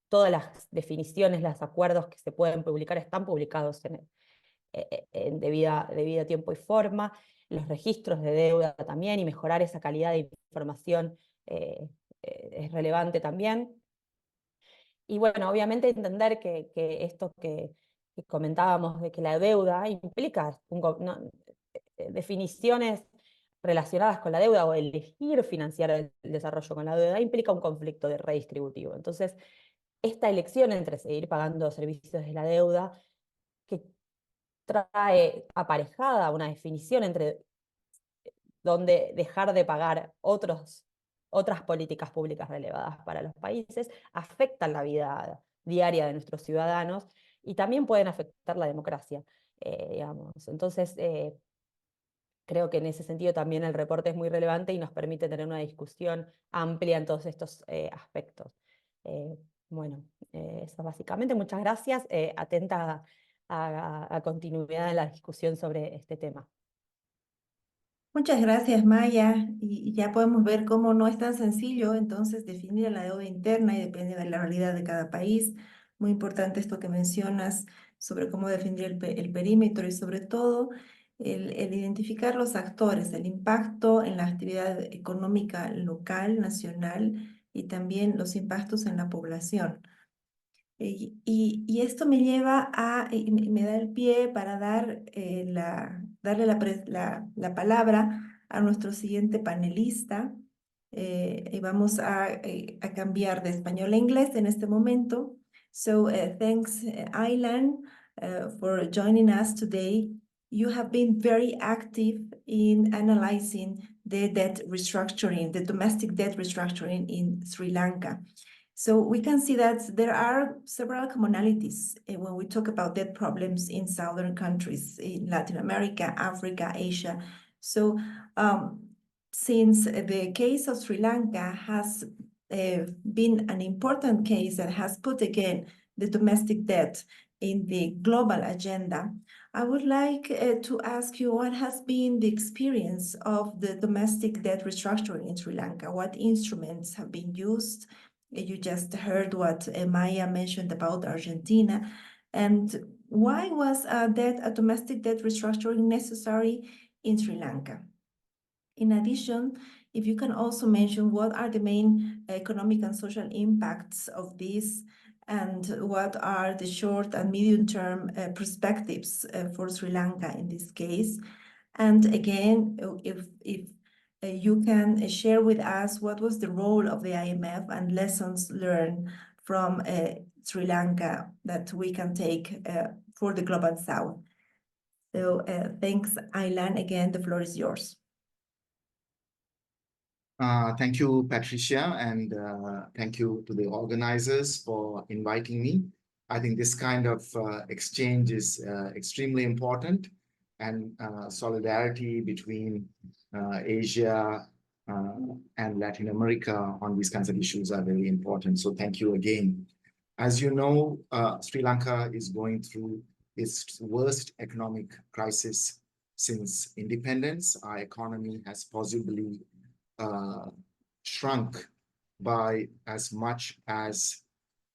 Todas las definiciones, los acuerdos que se pueden publicar están publicados en debida tiempo y forma, los registros de deuda también, y mejorar esa calidad de información es relevante también. Y bueno, obviamente entender que esto que comentábamos de que la deuda implica definiciones relacionadas con la deuda o elegir financiar el desarrollo con la deuda implica un conflicto redistributivo. Entonces, esta elección entre seguir pagando servicios de la deuda, que trae aparejada una definición entre donde dejar de pagar otras políticas públicas relevadas para los países, afectan la vida diaria de nuestros ciudadanos y también pueden afectar la democracia, digamos. Entonces, creo que en ese sentido también el reporte es muy relevante y nos permite tener una discusión amplia en todos estos aspectos. Bueno, eso básicamente. Muchas gracias. Atenta a continuidad en la discusión sobre este tema. Muchas gracias, Maya. Y ya podemos ver cómo no es tan sencillo entonces definir la deuda interna y depende de la realidad de cada país. Muy importante esto que mencionas sobre cómo definir el perímetro y sobre todo el identificar los actores, el impacto en la actividad económica local, nacional y también los impactos en la población. Y esto me lleva y me da el pie para darle la palabra a nuestro siguiente panelista. Y vamos a cambiar de español a inglés en este momento. So thanks, Aylan, for joining us today you have been very active in analyzing the debt restructuring, the domestic debt restructuring in Sri Lanka. So we can see that there are several commonalities when we talk about debt problems in southern countries, in Latin America, Africa, Asia. So since the case of Sri Lanka has been an important case that has put again the domestic debt in the global agenda, I would like to ask you, what has been the experience of the domestic debt restructuring in Sri Lanka? What instruments have been used? You just heard what Maya mentioned about Argentina. And why was a domestic debt restructuring necessary in Sri Lanka? In addition, if you can also mention what are the main economic and social impacts of this, and what are the short and medium-term perspectives for Sri Lanka in this case. And again, if you can share with us what was the role of the IMF and lessons learned from Sri Lanka that we can take for the Global South. So thanks, Aylan. Again, the floor is yours. Thank you, Patricia, and thank you to the organizers for inviting me. I think this kind of exchange is extremely important, and solidarity between Asia and Latin America on these kinds of issues are very important. So thank you again. As you know, Sri Lanka is going through its worst economic crisis since independence. Our economy has possibly shrunk by as much as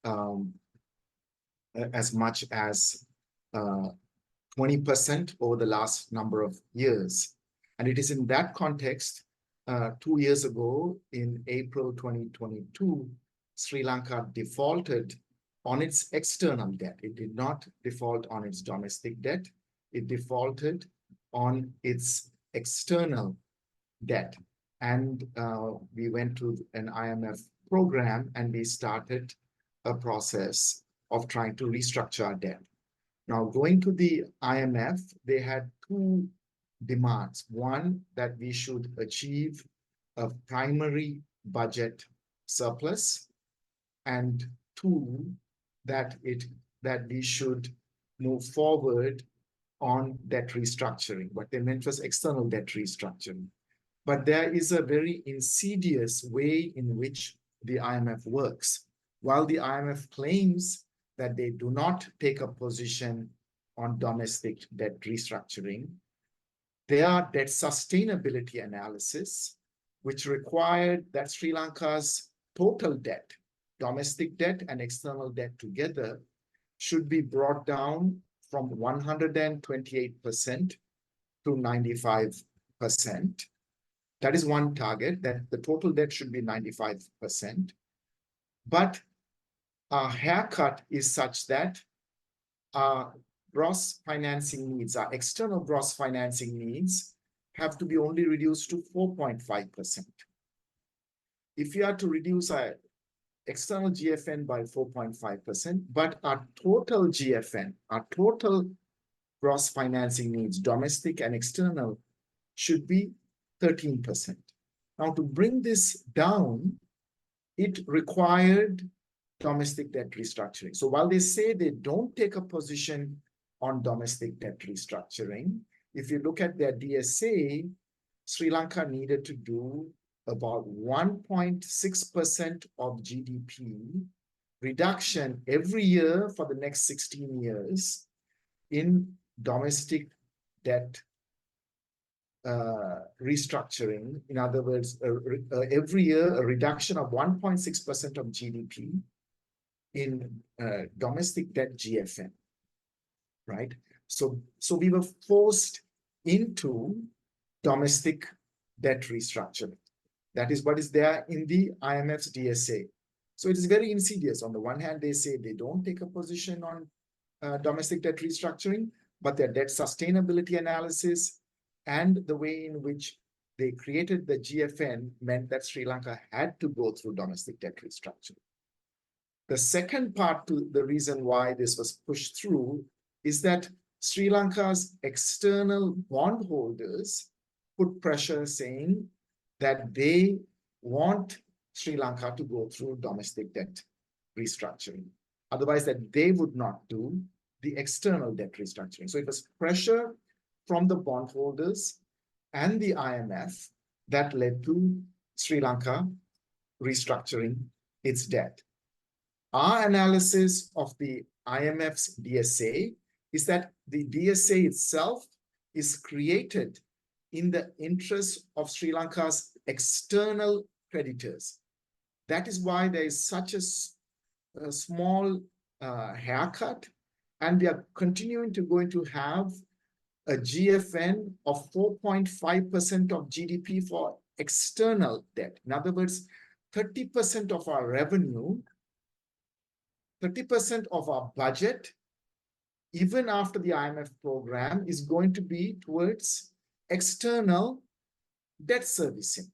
20% over the last number of years. And it is in that context, 2 years ago, in April 2022, Sri Lanka defaulted on its external debt. It did not default on its domestic debt. It defaulted on its external debt. And we went to an IMF program, and we started a process of trying to restructure our debt. Now, going to the IMF, they had two demands. One, that we should achieve a primary budget surplus, and two, that we should move forward on debt restructuring. What they meant was external debt restructuring. But there is a very insidious way in which the IMF works. While the IMF claims that they do not take a position on domestic debt restructuring, their debt sustainability analysis, which required that Sri Lanka's total debt, domestic debt and external debt together, should be brought down from 128% to 95%. That is one target, that the total debt should be 95%. But our haircut is such that our gross financing needs, our external gross financing needs, have to be only reduced to 4.5%. If you are to reduce our external GFN by 4.5%, but our total GFN, our total gross financing needs, domestic and external, should be 13%. Now, to bring this down, it required domestic debt restructuring. So while they say they don't take a position on domestic debt restructuring, if you look at their DSA, Sri Lanka needed to do about 1.6% of GDP reduction every year for the next 16 years in domestic debt restructuring. In other words, every year a reduction of 1.6% of GDP in domestic debt GFN, right? So we were forced into domestic debt restructuring. That is what is there in the IMF's DSA. So it is very insidious. On the one hand, they say they don't take a position on domestic debt restructuring, but their debt sustainability analysis and the way in which they created the GFN meant that Sri Lanka had to go through domestic debt restructuring. The second part to the reason why this was pushed through is that Sri Lanka's external bondholders put pressure saying that they want Sri Lanka to go through domestic debt restructuring. Otherwise, that they would not do the external debt restructuring. So it was pressure from the bondholders and the IMF that led to Sri Lanka restructuring its debt. Our analysis of the IMF's DSA is that the DSA itself is created in the interest of Sri Lanka's external creditors. That is why there is such a small haircut, and we are continuing to going to have a GFN of 4.5% of GDP for external debt. In other words, 30% of our revenue, 30% of our budget, even after the IMF program, is going to be towards external debt servicing.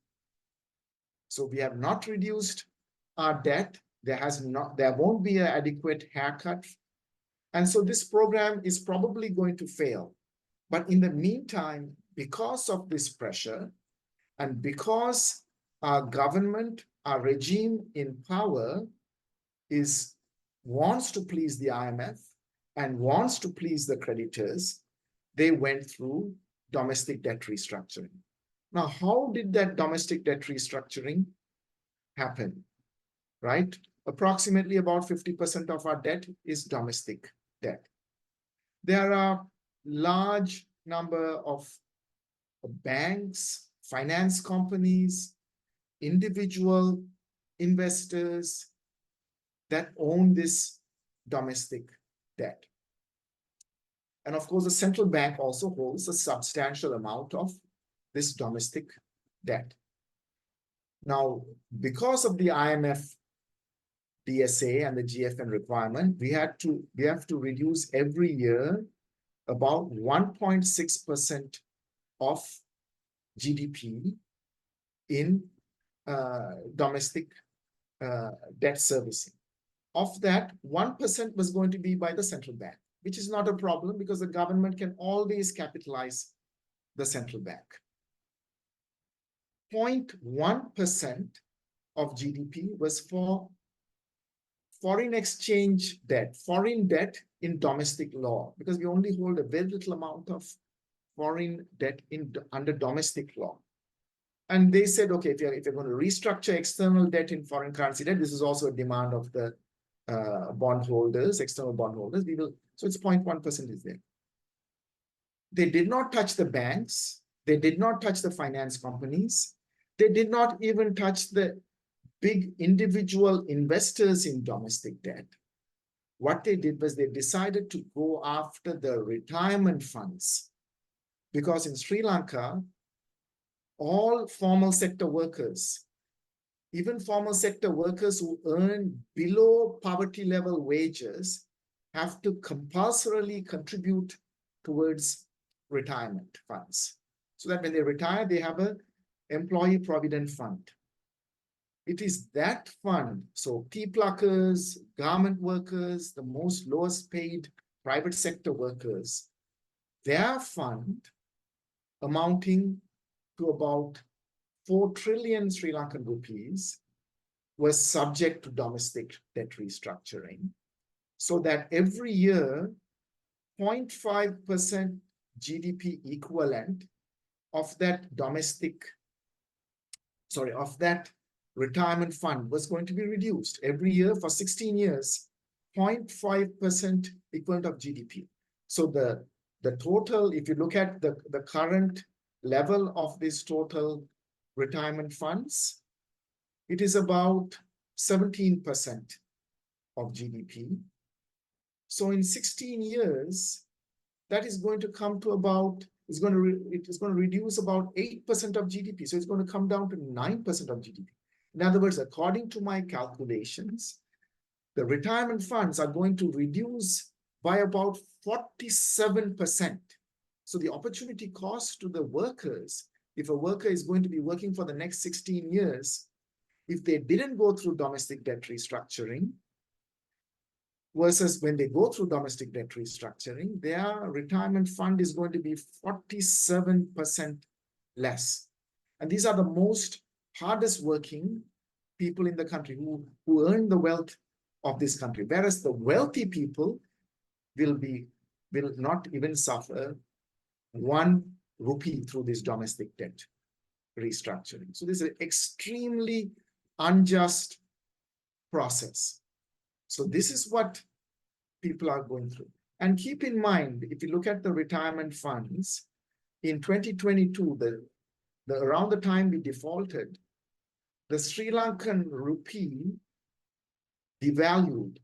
So we have not reduced our debt. There won't be an adequate haircut. And so this program is probably going to fail. But in the meantime, because of this pressure, and because our government, our regime in power wants to please the IMF and wants to please the creditors, they went through domestic debt restructuring. Now, how did that domestic debt restructuring happen, right? Approximately about 50% of our debt is domestic debt. There are large number of banks, finance companies, individual investors that own this domestic debt. And of course, the central bank also holds a substantial amount of this domestic debt. Now, because of the IMF DSA and the GFN requirement, we have to reduce every year about 1.6% of GDP in domestic debt servicing. Of that, 1% was going to be by the central bank, which is not a problem because the government can always capitalize the central bank. 0.1% of GDP was for foreign exchange debt, foreign debt in domestic law, because we only hold a very little amount of foreign debt under domestic law. And they said, okay, if you're going to restructure external debt in foreign currency debt, this is also a demand of the bondholders, external bondholders. So it's 0.1% is there. They did not touch the banks. They did not touch the finance companies. They did not even touch the big individual investors in domestic debt. What they did was they decided to go after the retirement funds, because in Sri Lanka, all formal sector workers, even formal sector workers who earn below poverty level wages, have to compulsorily contribute towards retirement funds, so that when they retire, they have an employee provident fund. It is that fund, so tea pluckers, garment workers, the most lowest paid private sector workers, their fund amounting to about 4 trillion Sri Lankan rupees was subject to domestic debt restructuring, so that every year 0.5% GDP equivalent of that retirement fund was going to be reduced every year for 16 years, 0.5% equivalent of GDP. So the total, if you look at the current level of this total retirement funds, it is about 17% of GDP. So in 16 years, that is going to come to about, it is going to reduce about 8% of GDP. So it's going to come down to 9% of GDP. In other words, according to my calculations, the retirement funds are going to reduce by about 47%. So the opportunity cost to the workers, if a worker is going to be working for the next 16 years, if they didn't go through domestic debt restructuring, versus when they go through domestic debt restructuring, their retirement fund is going to be 47% less. And these are the most hardest working people in the country who earn the wealth of this country, whereas the wealthy people will not even suffer 1 rupee through this domestic debt restructuring. So this is an extremely unjust process. So this is what people are going through. And keep in mind, if you look at the retirement funds, in 2022, around the time we defaulted, the Sri Lankan rupee devalued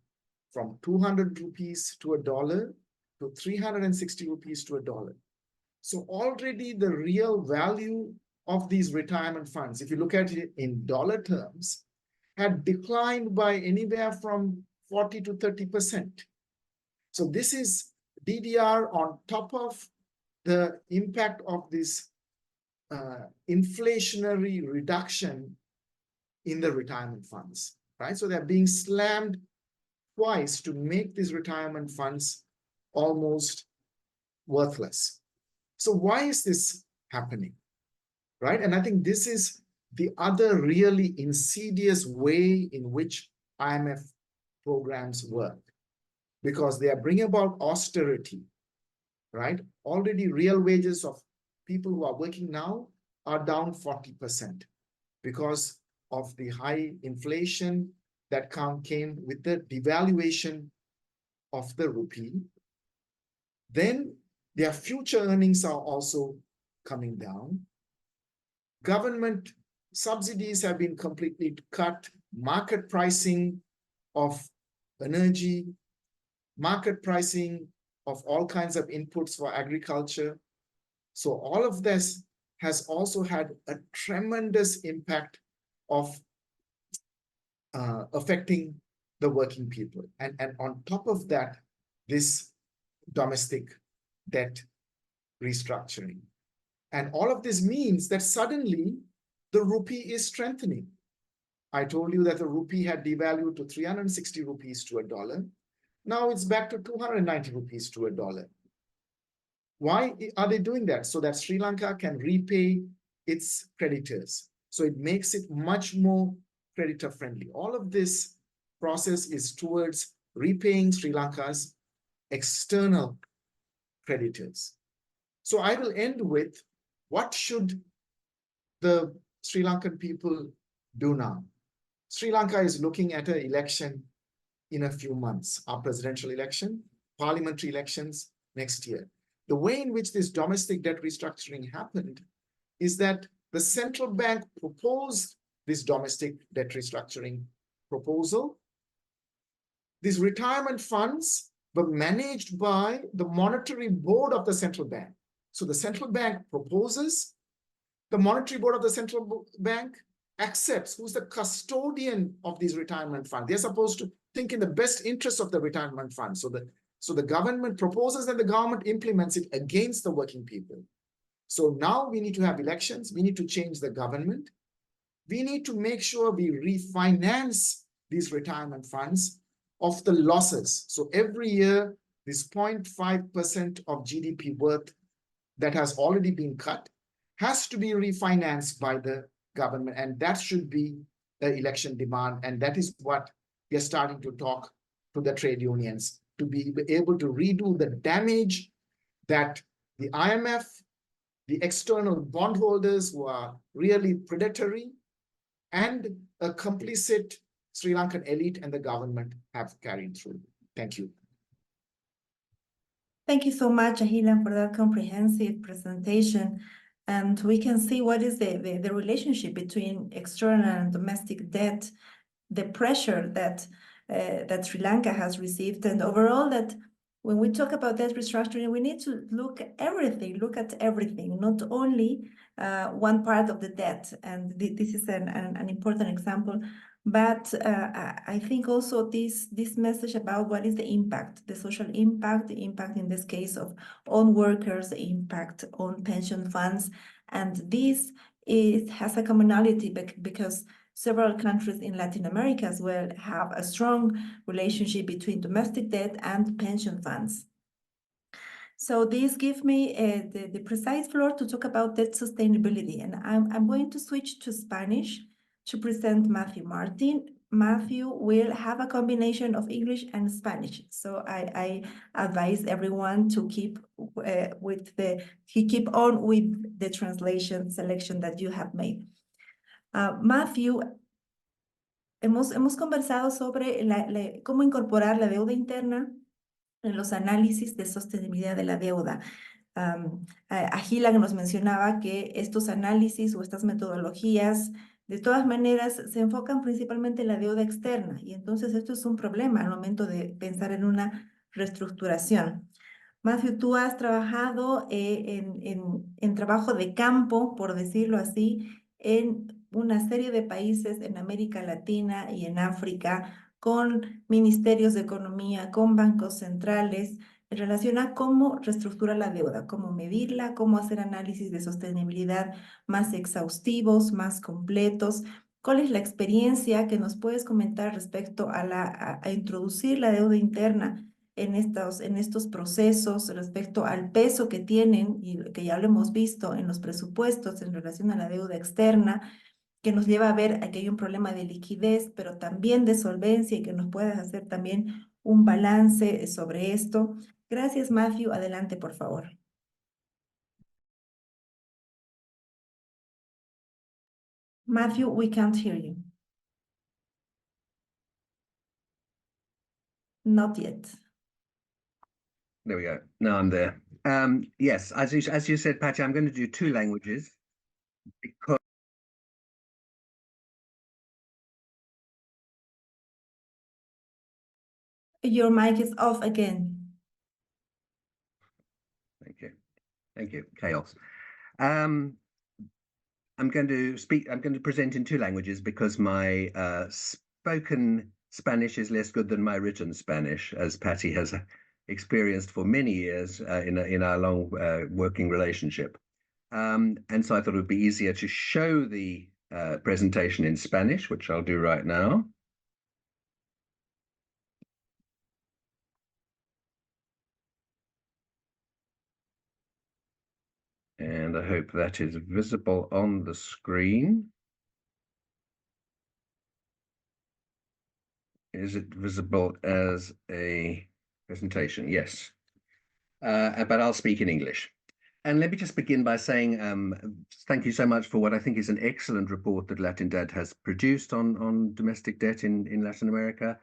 from 200 rupees to $1 to 360 rupees to $1. So already the real value of these retirement funds, if you look at it in dollar terms, had declined by anywhere from 40 to 30%. So this is DDR on top of the impact of this inflationary reduction in the retirement funds, right? So they're being slammed twice to make these retirement funds almost worthless. So why is this happening, right? And I think this is the other really insidious way in which IMF programs work, because they are bringing about austerity, right? Already real wages of people who are working now are down 40% because of the high inflation that came with the devaluation of the rupee. Then their future earnings are also coming down. Government subsidies have been completely cut. Market pricing of energy, market pricing of all kinds of inputs for agriculture. So all of this has also had a tremendous impact of affecting the working people. And on top of that, this domestic debt restructuring. And all of this means that suddenly the rupee is strengthening. I told you that the rupee had devalued to 360 rupees to $1. Now it's back to 290 rupees to $1. Why are they doing that? So that Sri Lanka can repay its creditors. So it makes it much more creditor friendly. All of this process is towards repaying Sri Lanka's external creditors. So I will end with, what should the Sri Lankan people do now? Sri Lanka is looking at an election in a few months, our presidential election, parliamentary elections next year. The way in which this domestic debt restructuring happened is that the central bank proposed this domestic debt restructuring proposal. These retirement funds were managed by the monetary board of the central bank. So the central bank proposes, the monetary board of the central bank accepts, who's the custodian of these retirement funds. They're supposed to think in the best interest of the retirement fund. So the government proposes and the government implements it against the working people. So now we need to have elections. We need to change the government. We need to make sure we refinance these retirement funds of the losses. So every year, this 0.5% of GDP worth that has already been cut has to be refinanced by the government. And that should be the election demand. And that is what we are starting to talk to the trade unions, to be able to redo the damage that the IMF, the external bondholders who are really predatory, and a complicit Sri Lankan elite and the government have carried through. Thank you. Thank you so much, Ahilan, for that comprehensive presentation. And we can see what is the relationship between external and domestic debt, the pressure that Sri Lanka has received, and overall that when we talk about debt restructuring, we need to look at everything, not only one part of the debt. And this is an important example. But I think also this message about what is the impact, the social impact, the impact in this case of on workers, the impact on pension funds. And this has a commonality because several countries in Latin America as well have a strong relationship between domestic debt and pension funds. So this gives me the precise floor to talk about debt sustainability. And I'm going to switch to Spanish to present Matthew Martin. Matthew will have a combination of English and Spanish. So I advise everyone to keep keep on with the translation selection that you have made. Matthew, hemos conversado sobre cómo incorporar la deuda interna en los análisis de sostenibilidad de la deuda. Agilan nos mencionaba que estos análisis o estas metodologías de todas maneras se enfocan principalmente en la deuda externa y entonces esto es un problema al momento de pensar en una reestructuración. Matthew, tú has trabajado en trabajo de campo, por decirlo así, en una serie de países en América Latina y en África, con ministerios de economía, con bancos centrales, en relación a cómo reestructurar la deuda, cómo medirla, cómo hacer análisis de sostenibilidad más exhaustivos, más completos. ¿Cuál es la experiencia que nos puedes comentar respecto a introducir la deuda interna en estos procesos, respecto al peso que tienen y que ya lo hemos visto en los presupuestos en relación a la deuda externa, que nos lleva a ver que hay un problema de liquidez, pero también de solvencia y que nos puedas hacer también un balance sobre esto? Gracias, Matthew. Adelante, por favor. Matthew, we can't hear you. Not yet. There we go. Now I'm there. Yes, as you said, Patty, I'm going to do 2 languages because Your mic is off again. Thank you. Thank you. Chaos. I'm going to present in 2 languages because my spoken Spanish is less good than my written Spanish, as Patty has experienced for many years in our long working relationship. And so I thought it would be easier to show the presentation in Spanish, which I'll do right now. And I hope that is visible on the screen. Is it visible as a presentation? Yes. But I'll speak in English. And let me just begin by saying thank you so much for what I think is an excellent report that Latindad has produced on domestic debt in Latin America.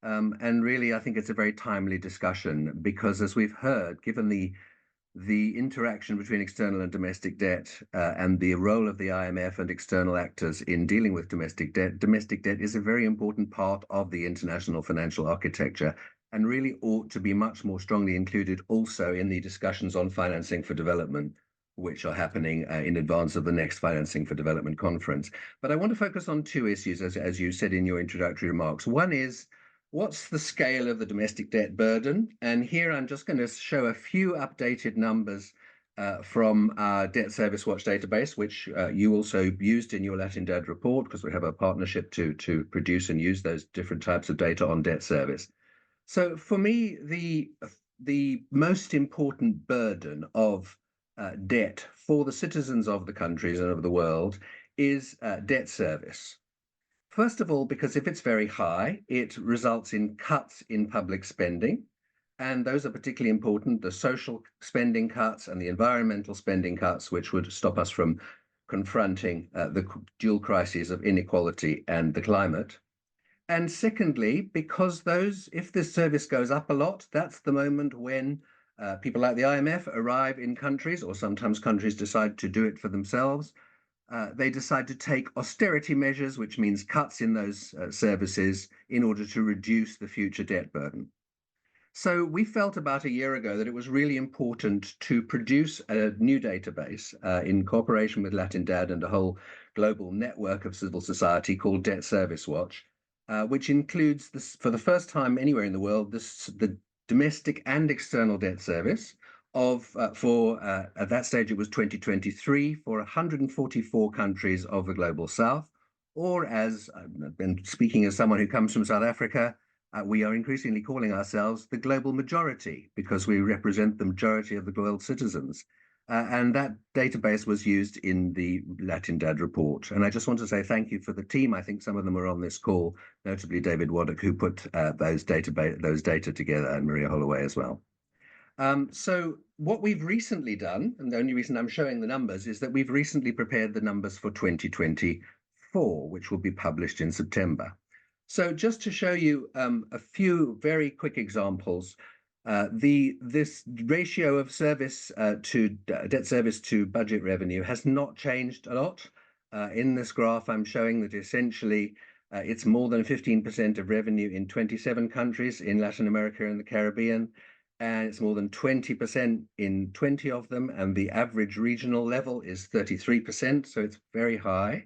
And really, I think it's a very timely discussion because, as we've heard, given the interaction between external and domestic debt and the role of the IMF and external actors in dealing with domestic debt is a very important part of the international financial architecture and really ought to be much more strongly included also in the discussions on financing for development, which are happening in advance of the next Financing for Development conference. But I want to focus on 2 issues, as you said in your introductory remarks. One is, what's the scale of the domestic debt burden? And here I'm just going to show a few updated numbers from our Debt Service Watch database, which you also used in your Latindad report, because we have a partnership to produce and use those different types of data on debt service. So for me, the most important burden of debt for the citizens of the countries and of the world is debt service. First of all, because if it's very high, it results in cuts in public spending. And those are particularly important, the social spending cuts and the environmental spending cuts, which would stop us from confronting the dual crises of inequality and the climate. And secondly, because if this service goes up a lot, that's the moment when people like the IMF arrive in countries, or sometimes countries decide to do it for themselves. They decide to take austerity measures, which means cuts in those services in order to reduce the future debt burden. So we felt about a year ago that it was really important to produce a new database in cooperation with Latindad and a whole global network of civil society called Debt Service Watch, which includes, for the first time anywhere in the world, the domestic and external debt service at that stage it was 2023 for 144 countries of the global south, or as, and speaking as someone who comes from South Africa, we are increasingly calling ourselves the global majority because we represent the majority of the world's citizens. And that database was used in the LatinDad report. And I just want to say thank you for the team. I think some of them are on this call, notably David Waddock, who put those data together, and Maria Holloway as well. So what we've recently done, and the only reason I'm showing the numbers, is that we've recently prepared the numbers for 2024, which will be published in September. So just to show you a few very quick examples, this ratio of service to debt service to budget revenue has not changed a lot. In this graph, I'm showing that essentially it's more than 15% of revenue in 27 countries in Latin America and the Caribbean, and it's more than 20% in 20 of them, and the average regional level is 33%, so it's very high.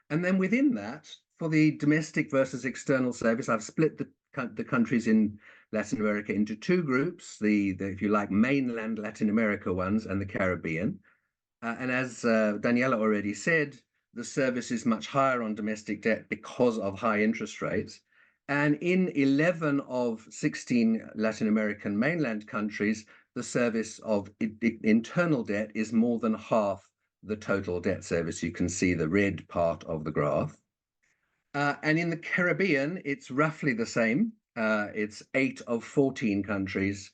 And then within that, for the domestic versus external service, I've split the countries in Latin America into two groups, the if you like, mainland Latin America ones and the Caribbean. And as Daniela already said, the service is much higher on domestic debt because of high interest rates. And in 11 of 16 Latin American mainland countries, the service of internal debt is more than half the total debt service. You can see the red part of the graph. And in the Caribbean, it's roughly the same. It's 8 of 14 countries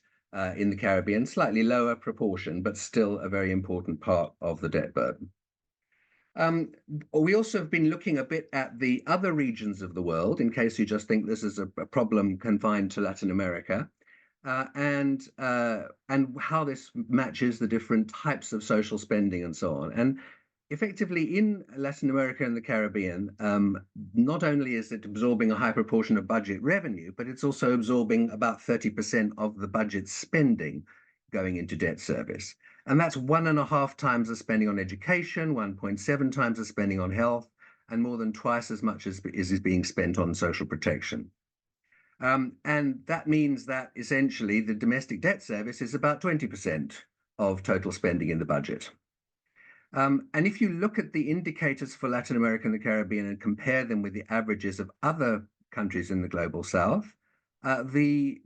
in the Caribbean, slightly lower proportion, but still a very important part of the debt burden. We also have been looking a bit at the other regions of the world, in case you just think this is a problem confined to Latin America, and how this matches the different types of social spending and so on. And effectively, in Latin America and the Caribbean, not only is it absorbing a high proportion of budget revenue, but it's also absorbing about 30% of the budget spending going into debt service. And that's 1.5 times the spending on education, 1.7 times the spending on health, and more than twice as much as is being spent on social protection. And that means that essentially the domestic debt service is about 20% of total spending in the budget. And if you look at the indicators for Latin America and the Caribbean and compare them with the averages of other countries in the global south, the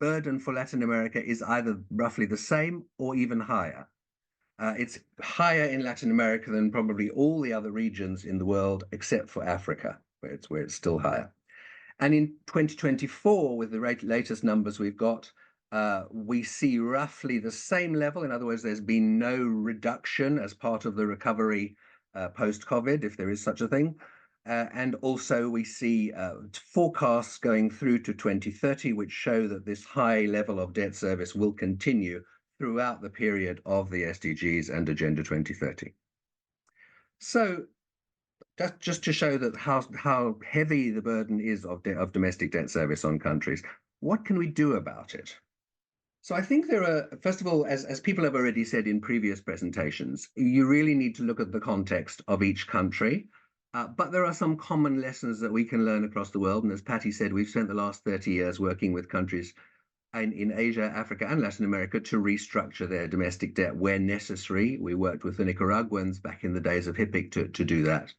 burden for Latin America is either roughly the same or even higher. It's higher in Latin America than probably all the other regions in the world, except for Africa, where it's still higher. And in 2024, with the latest numbers we've got, we see roughly the same level. In other words, there's been no reduction as part of the recovery post-COVID, if there is such a thing. And also we see forecasts going through to 2030, which show that this high level of debt service will continue throughout the period of the SDGs and Agenda 2030. So that's just to show that how heavy the burden is of domestic debt service on countries. What can we do about it? So I think there are, first of all, as people have already said in previous presentations, you really need to look at the context of each country. But there are some common lessons that we can learn across the world. And as Patty said, we've spent the last 30 years working with countries in Asia, Africa, and Latin America to restructure their domestic debt where necessary. We worked with the Nicaraguans back in the days of HIPC to do that.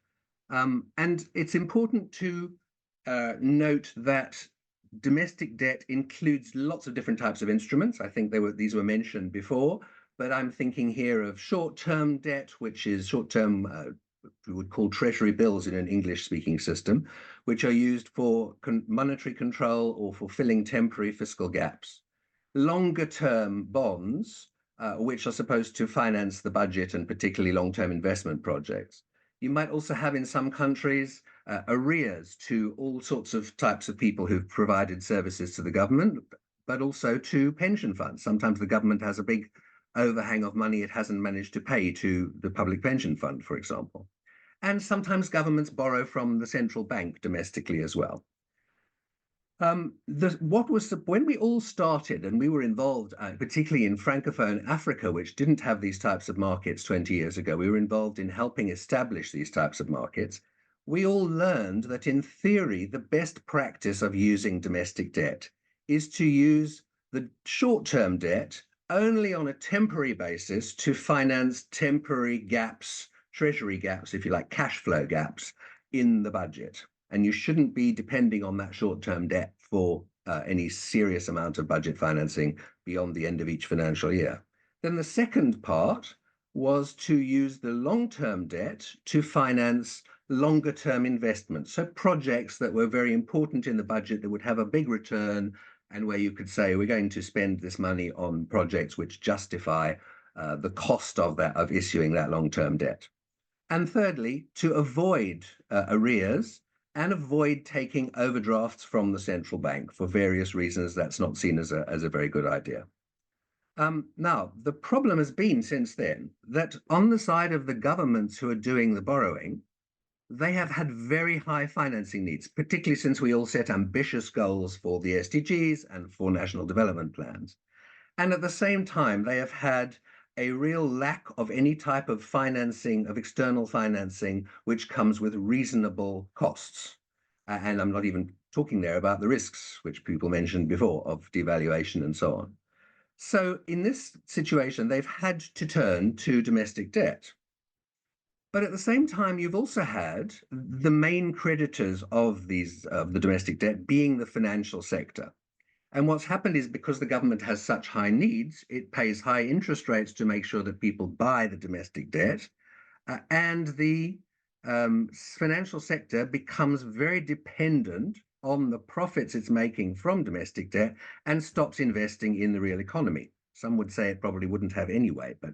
And it's important to note that domestic debt includes lots of different types of instruments. I think these were mentioned before, but I'm thinking here of short-term debt, which is short-term we would call treasury bills in an English-speaking system, which are used for monetary control or for filling temporary fiscal gaps. Longer-term bonds, which are supposed to finance the budget and particularly long-term investment projects. You might also have in some countries arrears to all sorts of types of people who've provided services to the government, but also to pension funds. Sometimes the government has a big overhang of money it hasn't managed to pay to the public pension fund, for example. And sometimes governments borrow from the central bank domestically as well. When we all started, and we were involved, particularly in Francophone Africa, which didn't have these types of markets 20 years ago, we were involved in helping establish these types of markets. We all learned that in theory, the best practice of using domestic debt is to use the short-term debt only on a temporary basis to finance temporary gaps, treasury gaps, if you like, cash flow gaps in the budget. And you shouldn't be depending on that short-term debt for any serious amount of budget financing beyond the end of each financial year. Then the second part was to use the long-term debt to finance longer-term investments, so projects that were very important in the budget that would have a big return, and where you could say, we're going to spend this money on projects which justify the cost of issuing that long-term debt. And thirdly, to avoid arrears and avoid taking overdrafts from the central bank. For various reasons, that's not seen as a very good idea. Now, the problem has been since then that on the side of the governments who are doing the borrowing, they have had very high financing needs, particularly since we all set ambitious goals for the SDGs and for national development plans. And at the same time, they have had a real lack of any type of financing, of external financing, which comes with reasonable costs. And I'm not even talking there about the risks, which people mentioned before, of devaluation and so on. So in this situation, they've had to turn to domestic debt. But at the same time, you've also had the main creditors of the domestic debt being the financial sector. And what's happened is, because the government has such high needs, it pays high interest rates to make sure that people buy the domestic debt, and the financial sector becomes very dependent on the profits it's making from domestic debt and stops investing in the real economy. Some would say it probably wouldn't have anyway, but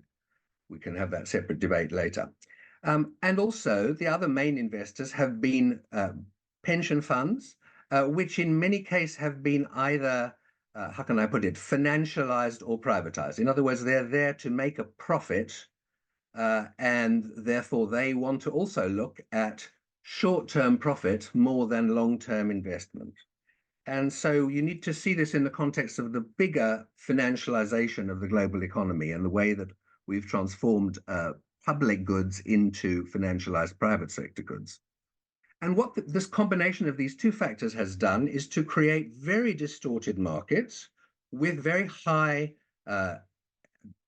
we can have that separate debate later. And also, the other main investors have been pension funds, which in many cases have been either, how can I put it, financialized or privatized. In other words, they're there to make a profit, and therefore they want to also look at short-term profit more than long-term investment. And so you need to see this in the context of the bigger financialization of the global economy and the way that we've transformed public goods into financialized private sector goods. And what this combination of these two factors has done is to create very distorted markets with very high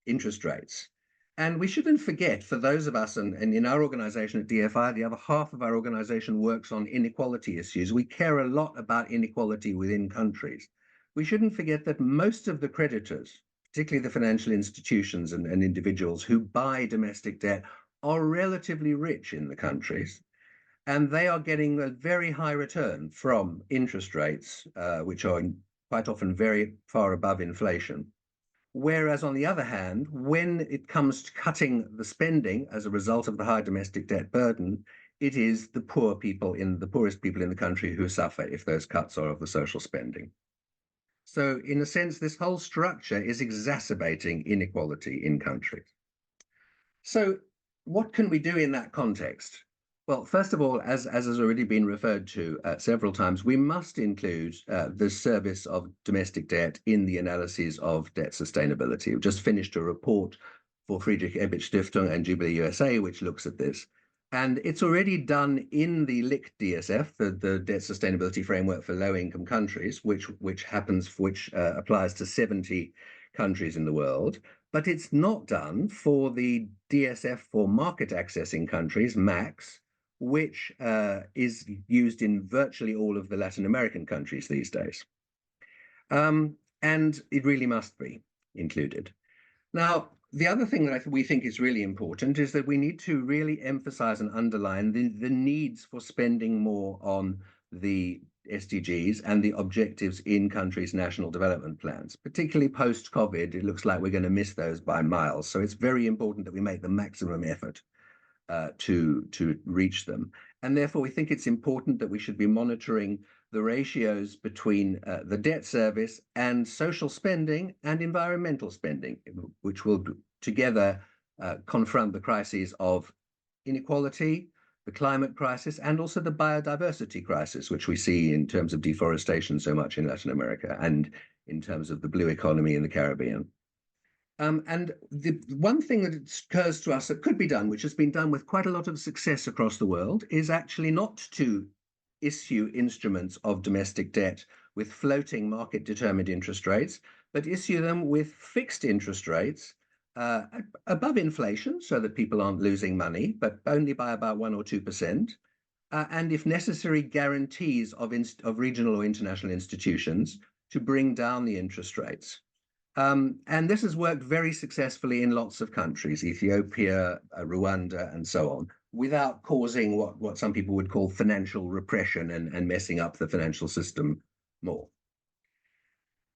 interest rates. And we shouldn't forget, for those of us, and in our organization at DFI, the other half of our organization works on inequality issues. We care a lot about inequality within countries. We shouldn't forget that most of the creditors, particularly the financial institutions and individuals who buy domestic debt, are relatively rich in the countries. And they are getting a very high return from interest rates, which are quite often very far above inflation. Whereas, on the other hand, when it comes to cutting the spending as a result of the high domestic debt burden, it is the poorest people in the country who suffer if those cuts are of the social spending. So, in a sense, this whole structure is exacerbating inequality in countries. So, what can we do in that context? Well, first of all, as has already been referred to several times, we must include the service of domestic debt in the analyses of debt sustainability. We've just finished a report for Friedrich Ebert Stiftung and Jubilee USA, which looks at this. And it's already done in the LIC DSF, the Debt Sustainability Framework for Low-Income Countries, which applies to 70 countries in the world. But it's not done for the DSF for Market Accessing Countries, MACs, which is used in virtually all of the Latin American countries these days. And it really must be included. Now, the other thing that we think is really important is that we need to really emphasize and underline the needs for spending more on the SDGs and the objectives in countries' national development plans. Particularly post-COVID, it looks like we're going to miss those by miles. So it's very important that we make the maximum effort to reach them. And therefore, we think it's important that we should be monitoring the ratios between the debt service and social spending and environmental spending, which will together confront the crises of inequality, the climate crisis, and also the biodiversity crisis, which we see in terms of deforestation so much in Latin America and in terms of the blue economy in the Caribbean. And the one thing that occurs to us that could be done, which has been done with quite a lot of success across the world, is actually not to issue instruments of domestic debt with floating market-determined interest rates, but issue them with fixed interest rates above inflation, so that people aren't losing money, but only by about 1 or 2%, and if necessary, guarantees of regional or international institutions to bring down the interest rates. And this has worked very successfully in lots of countries, Ethiopia, Rwanda, and so on, without causing what some people would call financial repression and messing up the financial system more.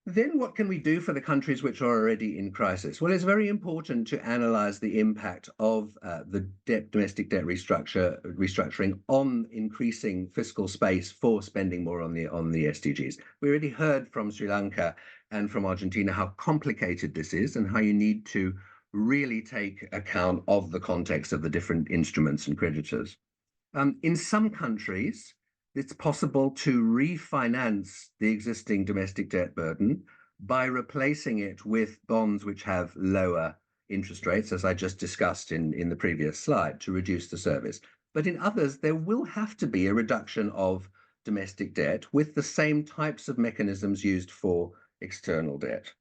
Then what can we do for the countries which are already in crisis? Well, it's very important to analyze the impact of the domestic debt restructuring on increasing fiscal space for spending more on the SDGs. We already heard from Sri Lanka and from Argentina how complicated this is and how you need to really take account of the context of the different instruments and creditors. In some countries, it's possible to refinance the existing domestic debt burden by replacing it with bonds which have lower interest rates, as I just discussed in the previous slide, to reduce the service. But in others, there will have to be a reduction of domestic debt with the same types of mechanisms used for external debt.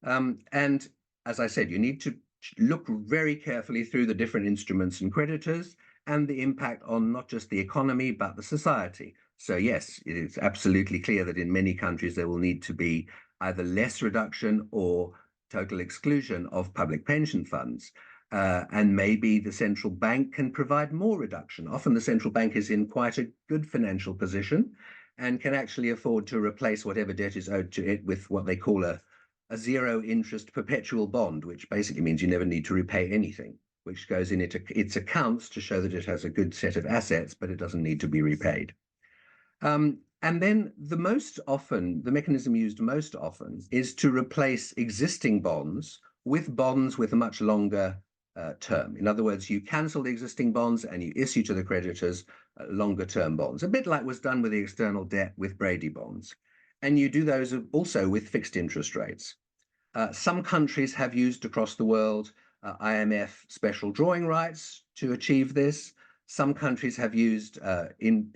And as I said, you need to look very carefully through the different instruments and creditors and the impact on not just the economy, but the society. So yes, it is absolutely clear that in many countries there will need to be either less reduction or total exclusion of public pension funds. And maybe the central bank can provide more reduction. Often the central bank is in quite a good financial position and can actually afford to replace whatever debt is owed to it with what they call a zero interest perpetual bond, which basically means you never need to repay anything, which goes in its accounts to show that it has a good set of assets, but it doesn't need to be repaid. And then the mechanism used most often is to replace existing bonds with a much longer term. In other words, you cancel the existing bonds and you issue to the creditors longer term bonds, a bit like was done with the external debt with Brady bonds. And you do those also with fixed interest rates. Some countries have used across the world IMF special drawing rights to achieve this. Some countries have used in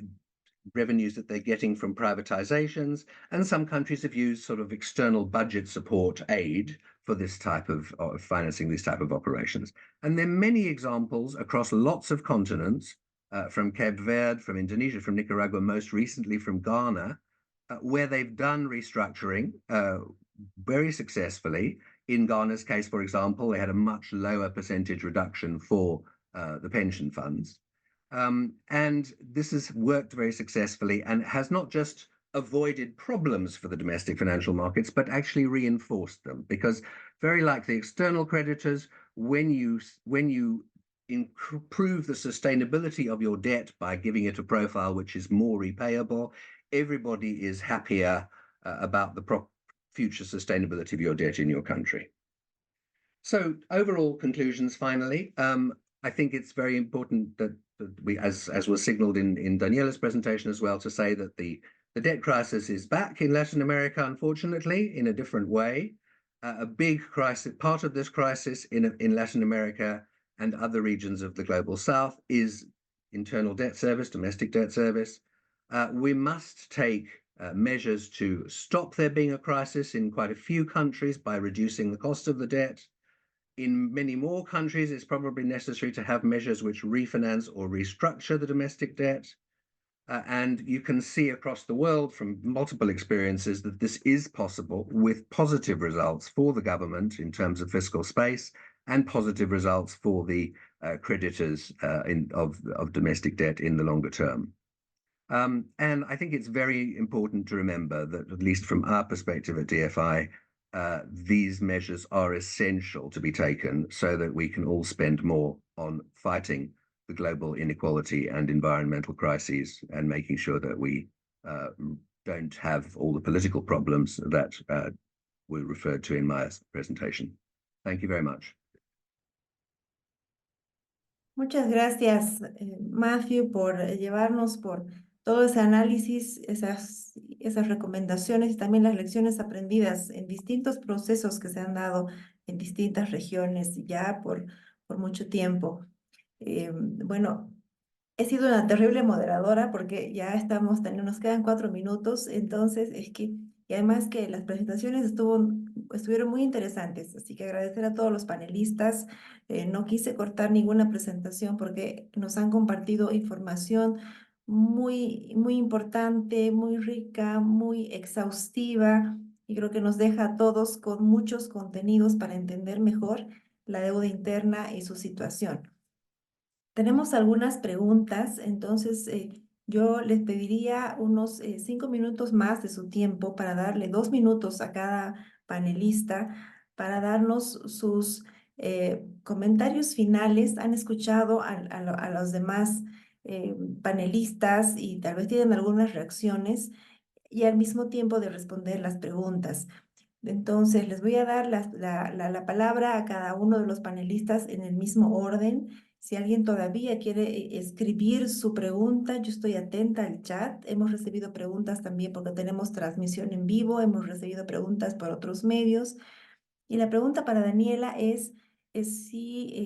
revenues that they're getting from privatizations, and some countries have used sort of external budget support aid for this type of financing these type of operations. And there are many examples across lots of continents, from Cape Verde, from Indonesia, from Nicaragua, most recently from Ghana, where they've done restructuring very successfully. In Ghana's case, for example, they had a much lower percentage reduction for the pension funds. And this has worked very successfully and has not just avoided problems for the domestic financial markets, but actually reinforced them. Because very like the external creditors, when you improve the sustainability of your debt by giving it a profile which is more repayable, everybody is happier about the future sustainability of your debt in your country. So overall conclusions, finally, I think it's very important that we, as was signaled in Daniela's presentation as well, to say that the debt crisis is back in Latin America, unfortunately, in a different way. A big crisis, part of this crisis in Latin America and other regions of the global south is internal debt service, domestic debt service. We must take measures to stop there being a crisis in quite a few countries by reducing the cost of the debt. In many more countries, it's probably necessary to have measures which refinance or restructure the domestic debt. And you can see across the world from multiple experiences that this is possible with positive results for the government in terms of fiscal space and positive results for the creditors of domestic debt in the longer term. And I think it's very important to remember that, at least from our perspective at DFI, these measures are essential to be taken so that we can all spend more on fighting the global inequality and environmental crises and making sure that we don't have all the political problems that were referred to in my presentation. Thank you very much. Muchas gracias, Matthew, por llevarnos por todo ese análisis, esas recomendaciones y también las lecciones aprendidas en distintos procesos que se han dado en distintas regiones ya por mucho tiempo. Bueno, he sido una terrible moderadora porque ya nos quedan 4 minutos, entonces y además que las presentaciones estuvieron muy interesantes, así que agradecer a todos los panelistas. No quise cortar ninguna presentación porque nos han compartido información muy importante, muy rica, muy exhaustiva, y creo que nos deja a todos con muchos contenidos para entender mejor la deuda interna y su situación. Tenemos algunas preguntas, entonces yo les pediría unos 5 minutos más de su tiempo para darle 2 minutos a cada panelista para darnos sus comentarios finales. Han escuchado a los demás panelistas y tal vez tienen algunas reacciones y al mismo tiempo de responder las preguntas. Entonces, les voy a dar la palabra a cada uno de los panelistas en el mismo orden. Si alguien todavía quiere escribir su pregunta, yo estoy atenta al chat. Hemos recibido preguntas también porque tenemos transmisión en vivo, hemos recibido preguntas por otros medios. Y la pregunta para Daniela es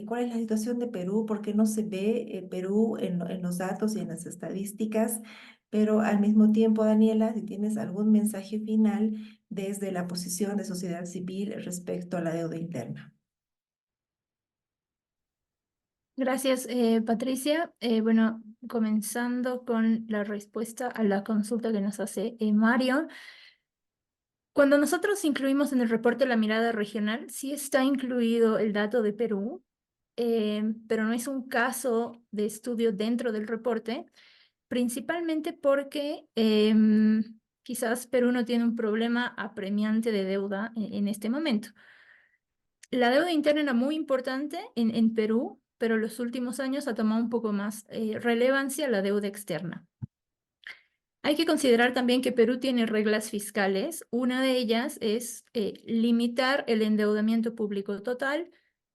¿cuál es la situación de Perú? ¿Por qué no se ve Perú en los datos y en las estadísticas? Pero al mismo tiempo, Daniela, si tienes algún mensaje final desde la posición de sociedad civil respecto a la deuda interna. Gracias, Patricia. Bueno, comenzando con la respuesta a la consulta que nos hace Mario. Cuando nosotros incluimos en el reporte la mirada regional, sí está incluido el dato de Perú, pero no es un caso de estudio dentro del reporte, principalmente porque quizás Perú no tiene un problema apremiante de deuda en este momento. La deuda interna era muy importante en Perú, pero en los últimos años ha tomado un poco más relevancia la deuda externa. Hay que considerar también que Perú tiene reglas fiscales. Una de ellas es limitar el endeudamiento público total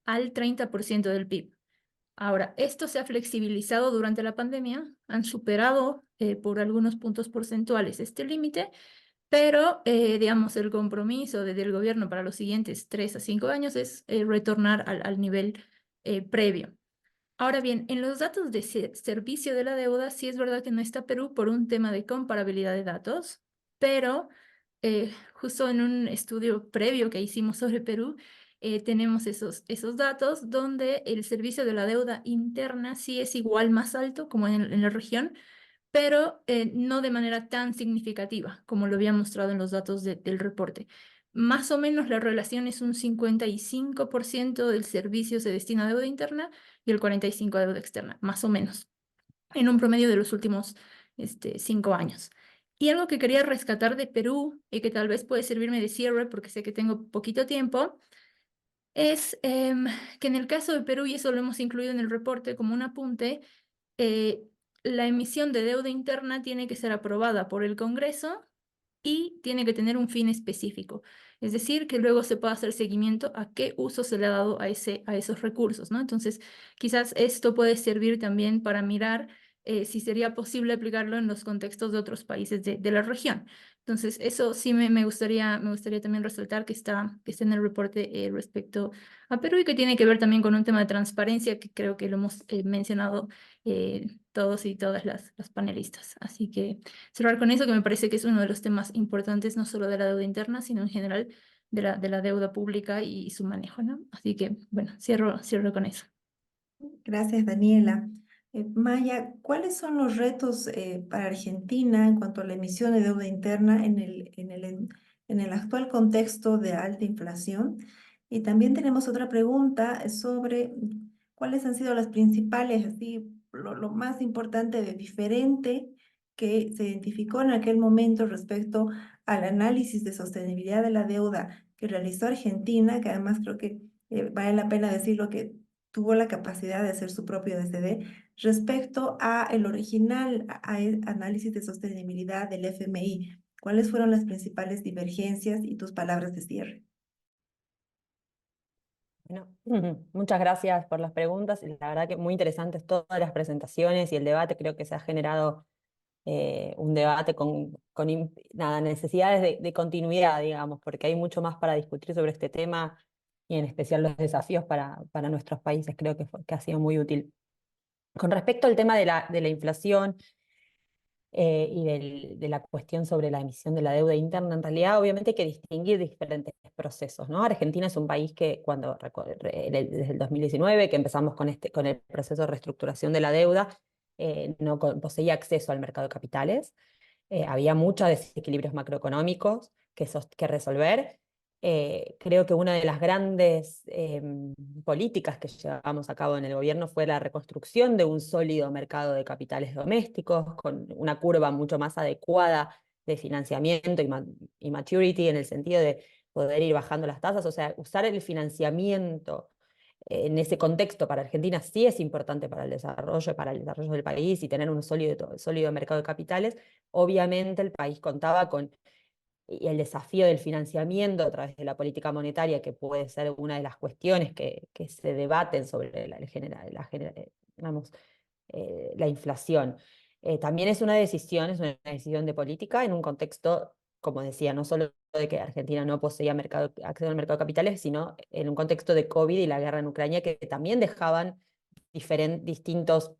al 30% del PIB. Ahora, esto se ha flexibilizado durante la pandemia, han superado por algunos puntos porcentuales este límite, pero, digamos, el compromiso del gobierno para los siguientes 3 a 5 años es retornar al nivel previo. Ahora bien, en los datos de servicio de la deuda, sí es verdad que no está Perú por un tema de comparabilidad de datos, pero justo en un estudio previo que hicimos sobre Perú, tenemos esos datos donde el servicio de la deuda interna sí es igual más alto como en la región, pero no de manera tan significativa como lo había mostrado en los datos del reporte. Más o menos la relación es un 55% del servicio se destina a deuda interna y el 45% a deuda externa, más o menos, en un promedio de los últimos 5 años. Y algo que quería rescatar de Perú y que tal vez puede servirme de cierre porque sé que tengo poquito tiempo, es que en el caso de Perú, y eso lo hemos incluido en el reporte como un apunte, la emisión de deuda interna tiene que ser aprobada por el Congreso y tiene que tener un fin específico. Es decir, que luego se pueda hacer seguimiento a qué uso se le ha dado a esos recursos, ¿no? Entonces, quizás esto puede servir también para mirar si sería posible aplicarlo en los contextos de otros países de la región. Entonces, eso sí me gustaría también resaltar que está en el reporte respecto a Perú y que tiene que ver también con un tema de transparencia que creo que lo hemos mencionado todos y todas las panelistas. Así que cerrar con eso, que me parece que es uno de los temas importantes, no solo de la deuda interna, sino en general de la deuda pública y su manejo, ¿no? Así que, bueno, cierro con eso. Gracias, Daniela. Maya, ¿cuáles son los retos para Argentina en cuanto a la emisión de deuda interna en el actual contexto de alta inflación? Y también tenemos otra pregunta sobre cuáles han sido las principales, así, lo más importante de diferente que se identificó en aquel momento respecto al análisis de sostenibilidad de la deuda que realizó Argentina, que además creo que vale la pena decirlo que tuvo la capacidad de hacer su propio DCD respecto a el original análisis de sostenibilidad del FMI. ¿Cuáles fueron las principales divergencias y tus palabras de cierre? Bueno, muchas gracias por las preguntas. La verdad que muy interesantes todas las presentaciones y el debate. Creo que se ha generado un debate con nada, necesidades de continuidad, digamos, porque hay mucho más para discutir sobre este tema y en especial los desafíos para nuestros países. Creo que ha sido muy útil. Con respecto al tema de la inflación y de la cuestión sobre la emisión de la deuda interna, en realidad obviamente hay que distinguir diferentes procesos, ¿no? Argentina es un país que desde el 2019, que empezamos con el proceso de reestructuración de la deuda, no poseía acceso al mercado de capitales. Había muchos desequilibrios macroeconómicos que resolver. Creo que una de las grandes políticas que llevamos a cabo en el gobierno fue la reconstrucción de un sólido mercado de capitales domésticos, con una curva mucho más adecuada de financiamiento y maturity, en el sentido de poder ir bajando las tasas. O sea, usar el financiamiento en ese contexto para Argentina sí es importante para el desarrollo del país, y tener un sólido mercado de capitales. Obviamente el país contaba con el desafío del financiamiento a través de la política monetaria, que puede ser una de las cuestiones que se debaten sobre la inflación. También es una decisión de política en un contexto, como decía, no solo de que Argentina no poseía acceso al mercado de capitales, sino en un contexto de COVID y la guerra en Ucrania, que también dejaban distintos,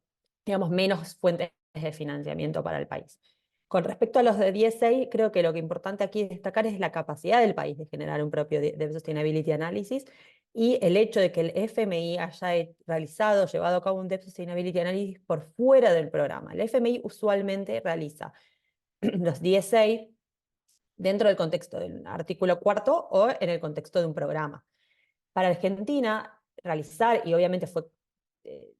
digamos, menos fuentes de financiamiento para el país. Con respecto a los de DSA, creo que lo que es importante aquí destacar es la capacidad del país de generar un propio Debt Sustainability Analysis, y el hecho de que el FMI haya llevado a cabo un Debt Sustainability Analysis por fuera del programa. El FMI usualmente realiza los DSA dentro del contexto del artículo 4 o en el contexto de un programa. Para Argentina, realizar, y obviamente fue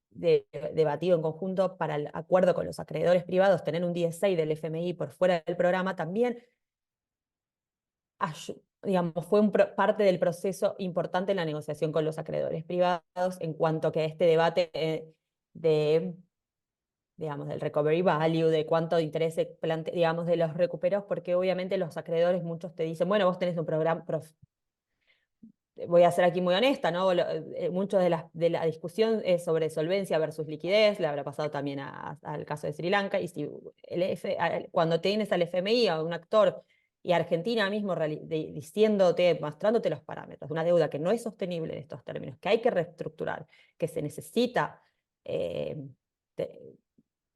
debatido en conjunto para el acuerdo con los acreedores privados, tener un DSA del FMI por fuera del programa también, digamos, fue parte del proceso importante en la negociación con los acreedores privados, en cuanto que este debate digamos, del recovery value, de cuánto interés se digamos, de los recuperos, porque obviamente los acreedores, muchos te dicen, bueno, vos tenés un programa, voy a ser aquí muy honesta, ¿no? Mucho de la discusión es sobre solvencia versus liquidez, le habrá pasado también al caso de Sri Lanka, y si cuando tienes al FMI, a un actor, y Argentina mismo mostrándote los parámetros de una deuda que no es sostenible en estos términos, que hay que reestructurar, que se necesita,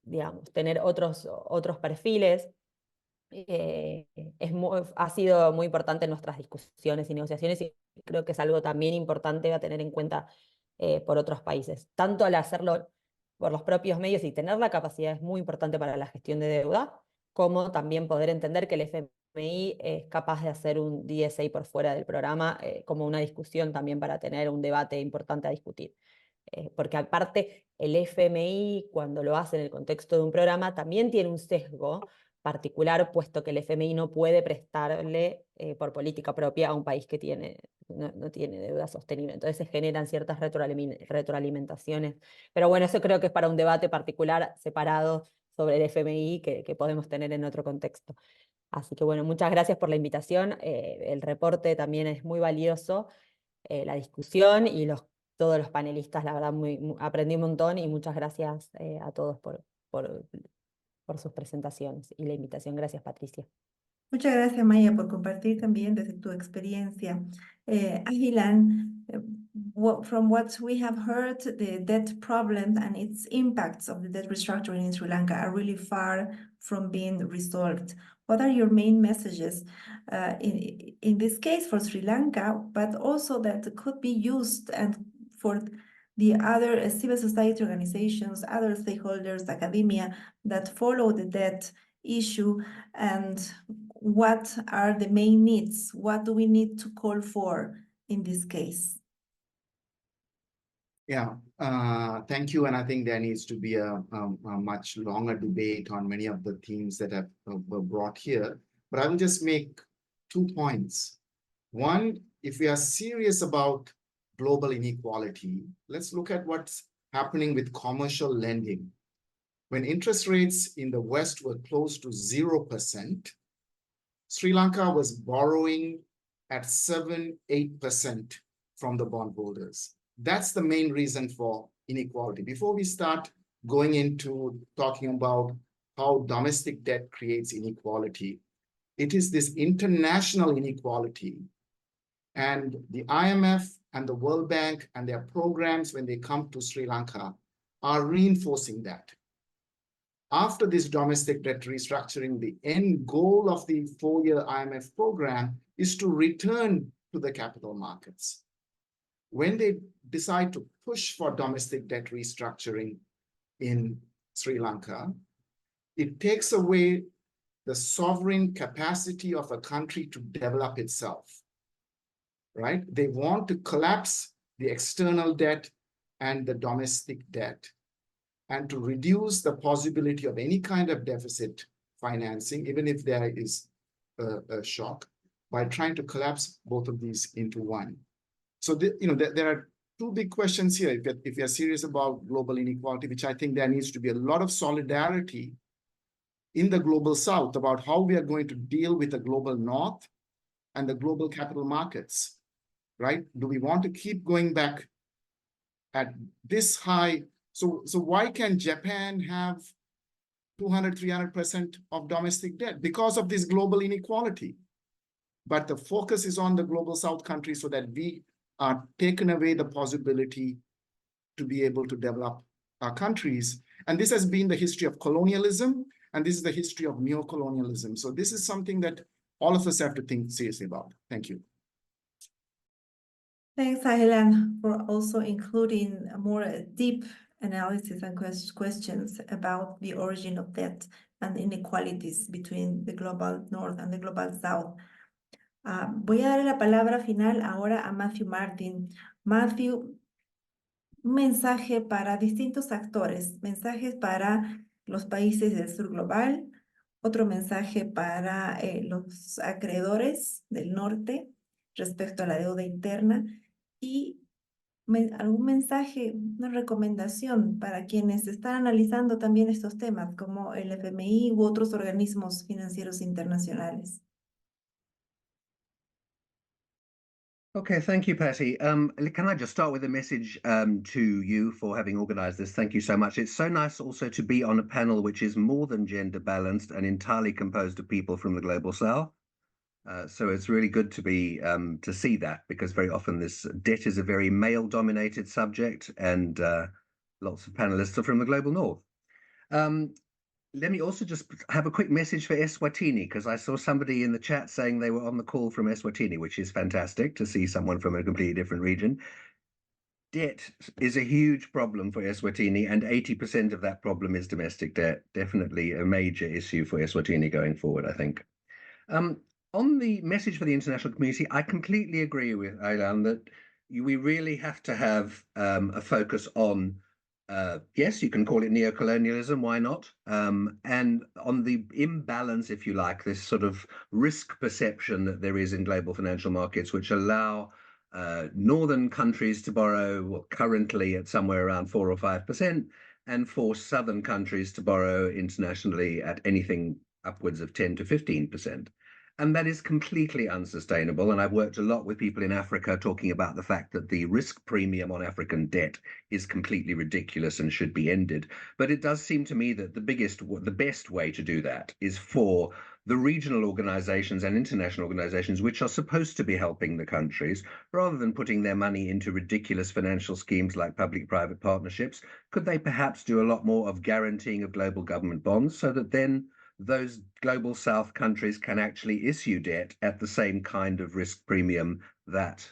digamos, tener otros perfiles, ha sido muy importante en nuestras discusiones y negociaciones, y creo que es algo también importante a tener en cuenta por otros países. Tanto al hacerlo por los propios medios y tener la capacidad es muy importante para la gestión de deuda, como también poder entender que el FMI es capaz de hacer un DSA por fuera del programa, como una discusión también para tener un debate importante a discutir. Porque aparte el FMI, cuando lo hace en el contexto de un programa, también tiene un sesgo particular, puesto que el FMI no puede prestarle por política propia a un país que no tiene deuda sostenible. Entonces se generan ciertas retroalimentaciones. Pero bueno, eso creo que es para un debate particular separado sobre el FMI que podemos tener en otro contexto. Así que bueno, muchas gracias por la invitación. El reporte también es muy valioso, la discusión y todos los panelistas, la verdad, aprendí un montón, y muchas gracias a todos por sus presentaciones y la invitación. Gracias, Patricia. Muchas gracias, Maya, por compartir también desde tu experiencia. Agilan, from what we have heard, the debt problem and its impacts of the debt restructuring in Sri Lanka are really far from being resolved. What are your main messages in this case for Sri Lanka, but also that could be used and for the other civil society organizations, other stakeholders, academia that follow the debt issue, and what are the main needs? What do we need to call for in this case? Yeah, thank you. And I think there needs to be a much longer debate on many of the themes that were brought here. But I will just make 2 points. One, if we are serious about global inequality, let's look at what's happening with commercial lending. When interest rates in the West were close to 0%, Sri Lanka was borrowing at 7-8% from the bondholders. That's the main reason for inequality. Before we start going into talking about how domestic debt creates inequality, it is this international inequality. And the IMF and the World Bank and their programs, when they come to Sri Lanka, are reinforcing that. After this domestic debt restructuring, the end goal of the 4-year IMF program is to return to the capital markets. When they decide to push for domestic debt restructuring in Sri Lanka, it takes away the sovereign capacity of a country to develop itself, right? They want to collapse the external debt and the domestic debt, and to reduce the possibility of any kind of deficit financing, even if there is a shock, by trying to collapse both of these into one. So, there are two big questions here. If you're serious about global inequality, which I think there needs to be a lot of solidarity in the global south about how we are going to deal with the global north and the global capital markets, right? Do we want to keep going back at this high? So why can Japan have 200, 300% of domestic debt? Because of this global inequality. But the focus is on the global south countries so that we are taken away the possibility to be able to develop our countries. And this has been the history of colonialism, and this is the history of neocolonialism. So this is something that all of us have to think seriously about. Thank you. Thanks, Ahilan, for also including a more deep analysis and questions about the origin of debt and inequalities between the global north and the global south. Voy a dar la palabra final ahora a Matthew Martin. Matthew, un mensaje para distintos actores, mensajes para los países del sur global, otro mensaje para los acreedores del norte respecto a la deuda interna y algún mensaje, una recomendación para quienes están analizando también estos temas como el FMI u otros organismos financieros internacionales. Okay, thank you, Patty. Can I just start with a message to you for having organized this? Thank you so much. It's so nice also to be on a panel which is more than gender balanced and entirely composed of people from the Global South. So it's really good to be to see that, because very often this debt is a very male-dominated subject, and lots of panelists are from the Global North. Let me also just have a quick message for Eswatini, because I saw somebody in the chat saying they were on the call from Eswatini, which is fantastic to see someone from a completely different region. Debt is a huge problem for Eswatini, and 80% of that problem is domestic debt. Definitely a major issue for Eswatini going forward, I think. On the message for the international community, I completely agree with Aylan that we really have to have a focus on yes, you can call it neocolonialism, why not? And on the imbalance, if you like, this sort of risk perception that there is in global financial markets, which allow northern countries to borrow currently at somewhere around 4 or 5%, and force southern countries to borrow internationally at anything upwards of 10 to 15%. And that is completely unsustainable. And I've worked a lot with people in Africa talking about the fact that the risk premium on African debt is completely ridiculous and should be ended. But it does seem to me that the best way to do that is for the regional organizations and international organizations, which are supposed to be helping the countries, rather than putting their money into ridiculous financial schemes like public-private partnerships, could they perhaps do a lot more of guaranteeing of global government bonds, so that then those global south countries can actually issue debt at the same kind of risk premium that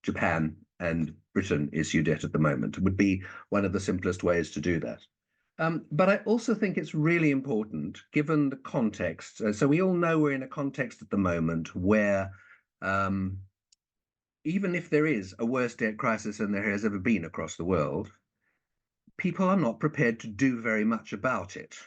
Japan and Britain issue debt at the moment? It would be one of the simplest ways to do that. But I also think it's really important, given the context. So we all know we're in a context at the moment where even if there is a worse debt crisis than there has ever been across the world, people are not prepared to do very much about it.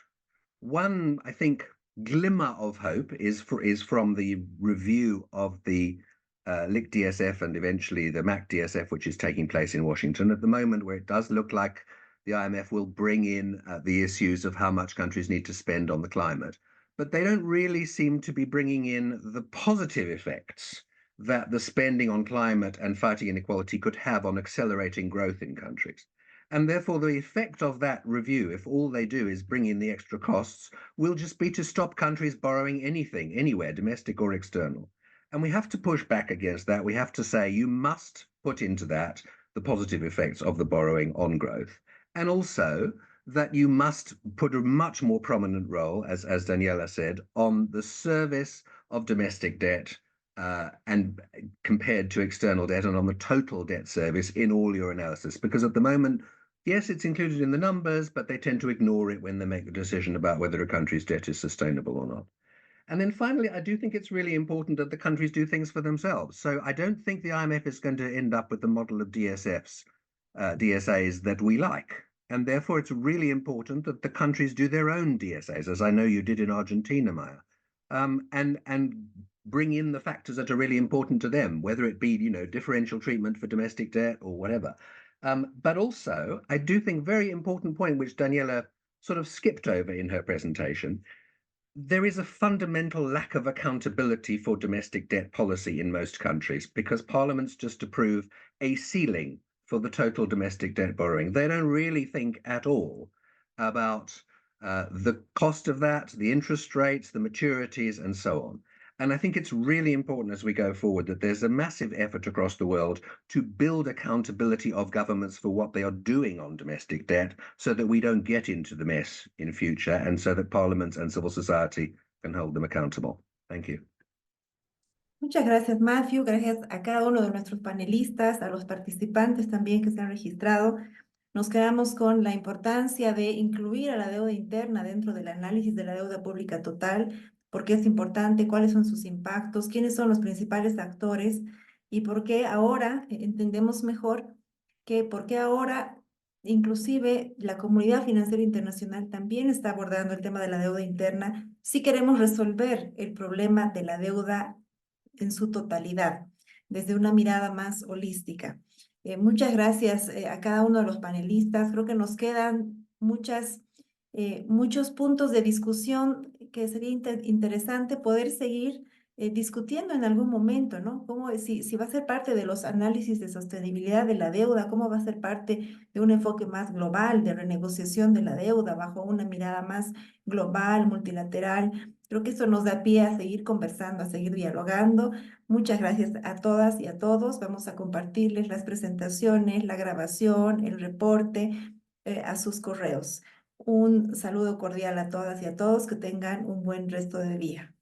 One, I think, glimmer of hope is from the review of the LIC DSF and eventually the MAC DSF, which is taking place in Washington at the moment, where it does look like the IMF will bring in the issues of how much countries need to spend on the climate. But they don't really seem to be bringing in the positive effects that the spending on climate and fighting inequality could have on accelerating growth in countries. And therefore, the effect of that review, if all they do is bring in the extra costs, will just be to stop countries borrowing anything, anywhere, domestic or external. And we have to push back against that. We have to say, you must put into that the positive effects of the borrowing on growth. And also that you must put a much more prominent role, as Daniela said, on the service of domestic debt and compared to external debt, and on the total debt service in all your analysis. Because at the moment, Yes, it's included in the numbers, but they tend to ignore it when they make the decision about whether a country's debt is sustainable or not. And then finally, I do think it's really important that the countries do things for themselves. So I don't think the IMF is going to end up with the model of DSAs that we like. And therefore, it's really important that the countries do their own DSAs, as I know you did in Argentina, Maya, and bring in the factors that are really important to them, whether it be, differential treatment for domestic debt or whatever. But also, I do think very important point, which Daniela sort of skipped over in her presentation, there is a fundamental lack of accountability for domestic debt policy in most countries because parliaments just approve a ceiling for the total domestic debt borrowing. They don't really think at all about the cost of that, the interest rates, the maturities, and so on. And I think it's really important as we go forward that there's a massive effort across the world to build accountability of governments for what they are doing on domestic debt so that we don't get into the mess in future and so that parliaments and civil society can hold them accountable. Thank you. Muchas gracias, Matthew. Gracias a cada uno de nuestros panelistas, a los participantes también que se han registrado. Nos quedamos con la importancia de incluir a la deuda interna dentro del análisis de la deuda pública total, por qué es importante, cuáles son sus impactos, quiénes son los principales actores y por qué ahora entendemos mejor por qué ahora inclusive la comunidad financiera internacional también está abordando el tema de la deuda interna si queremos resolver el problema de la deuda en su totalidad, desde una mirada más holística. Muchas gracias a cada uno de los panelistas. Creo que nos quedan muchos puntos de discusión que sería interesante poder seguir discutiendo en algún momento, ¿no? Si va a ser parte de los análisis de sostenibilidad de la deuda, cómo va a ser parte de un enfoque más global de renegociación de la deuda bajo una mirada más global, multilateral. Creo que eso nos da pie a seguir conversando, a seguir dialogando. Muchas gracias a todas y a todos. Vamos a compartirles las presentaciones, la grabación, el reporte a sus correos. Un saludo cordial a todas y a todos. Que tengan un buen resto de día.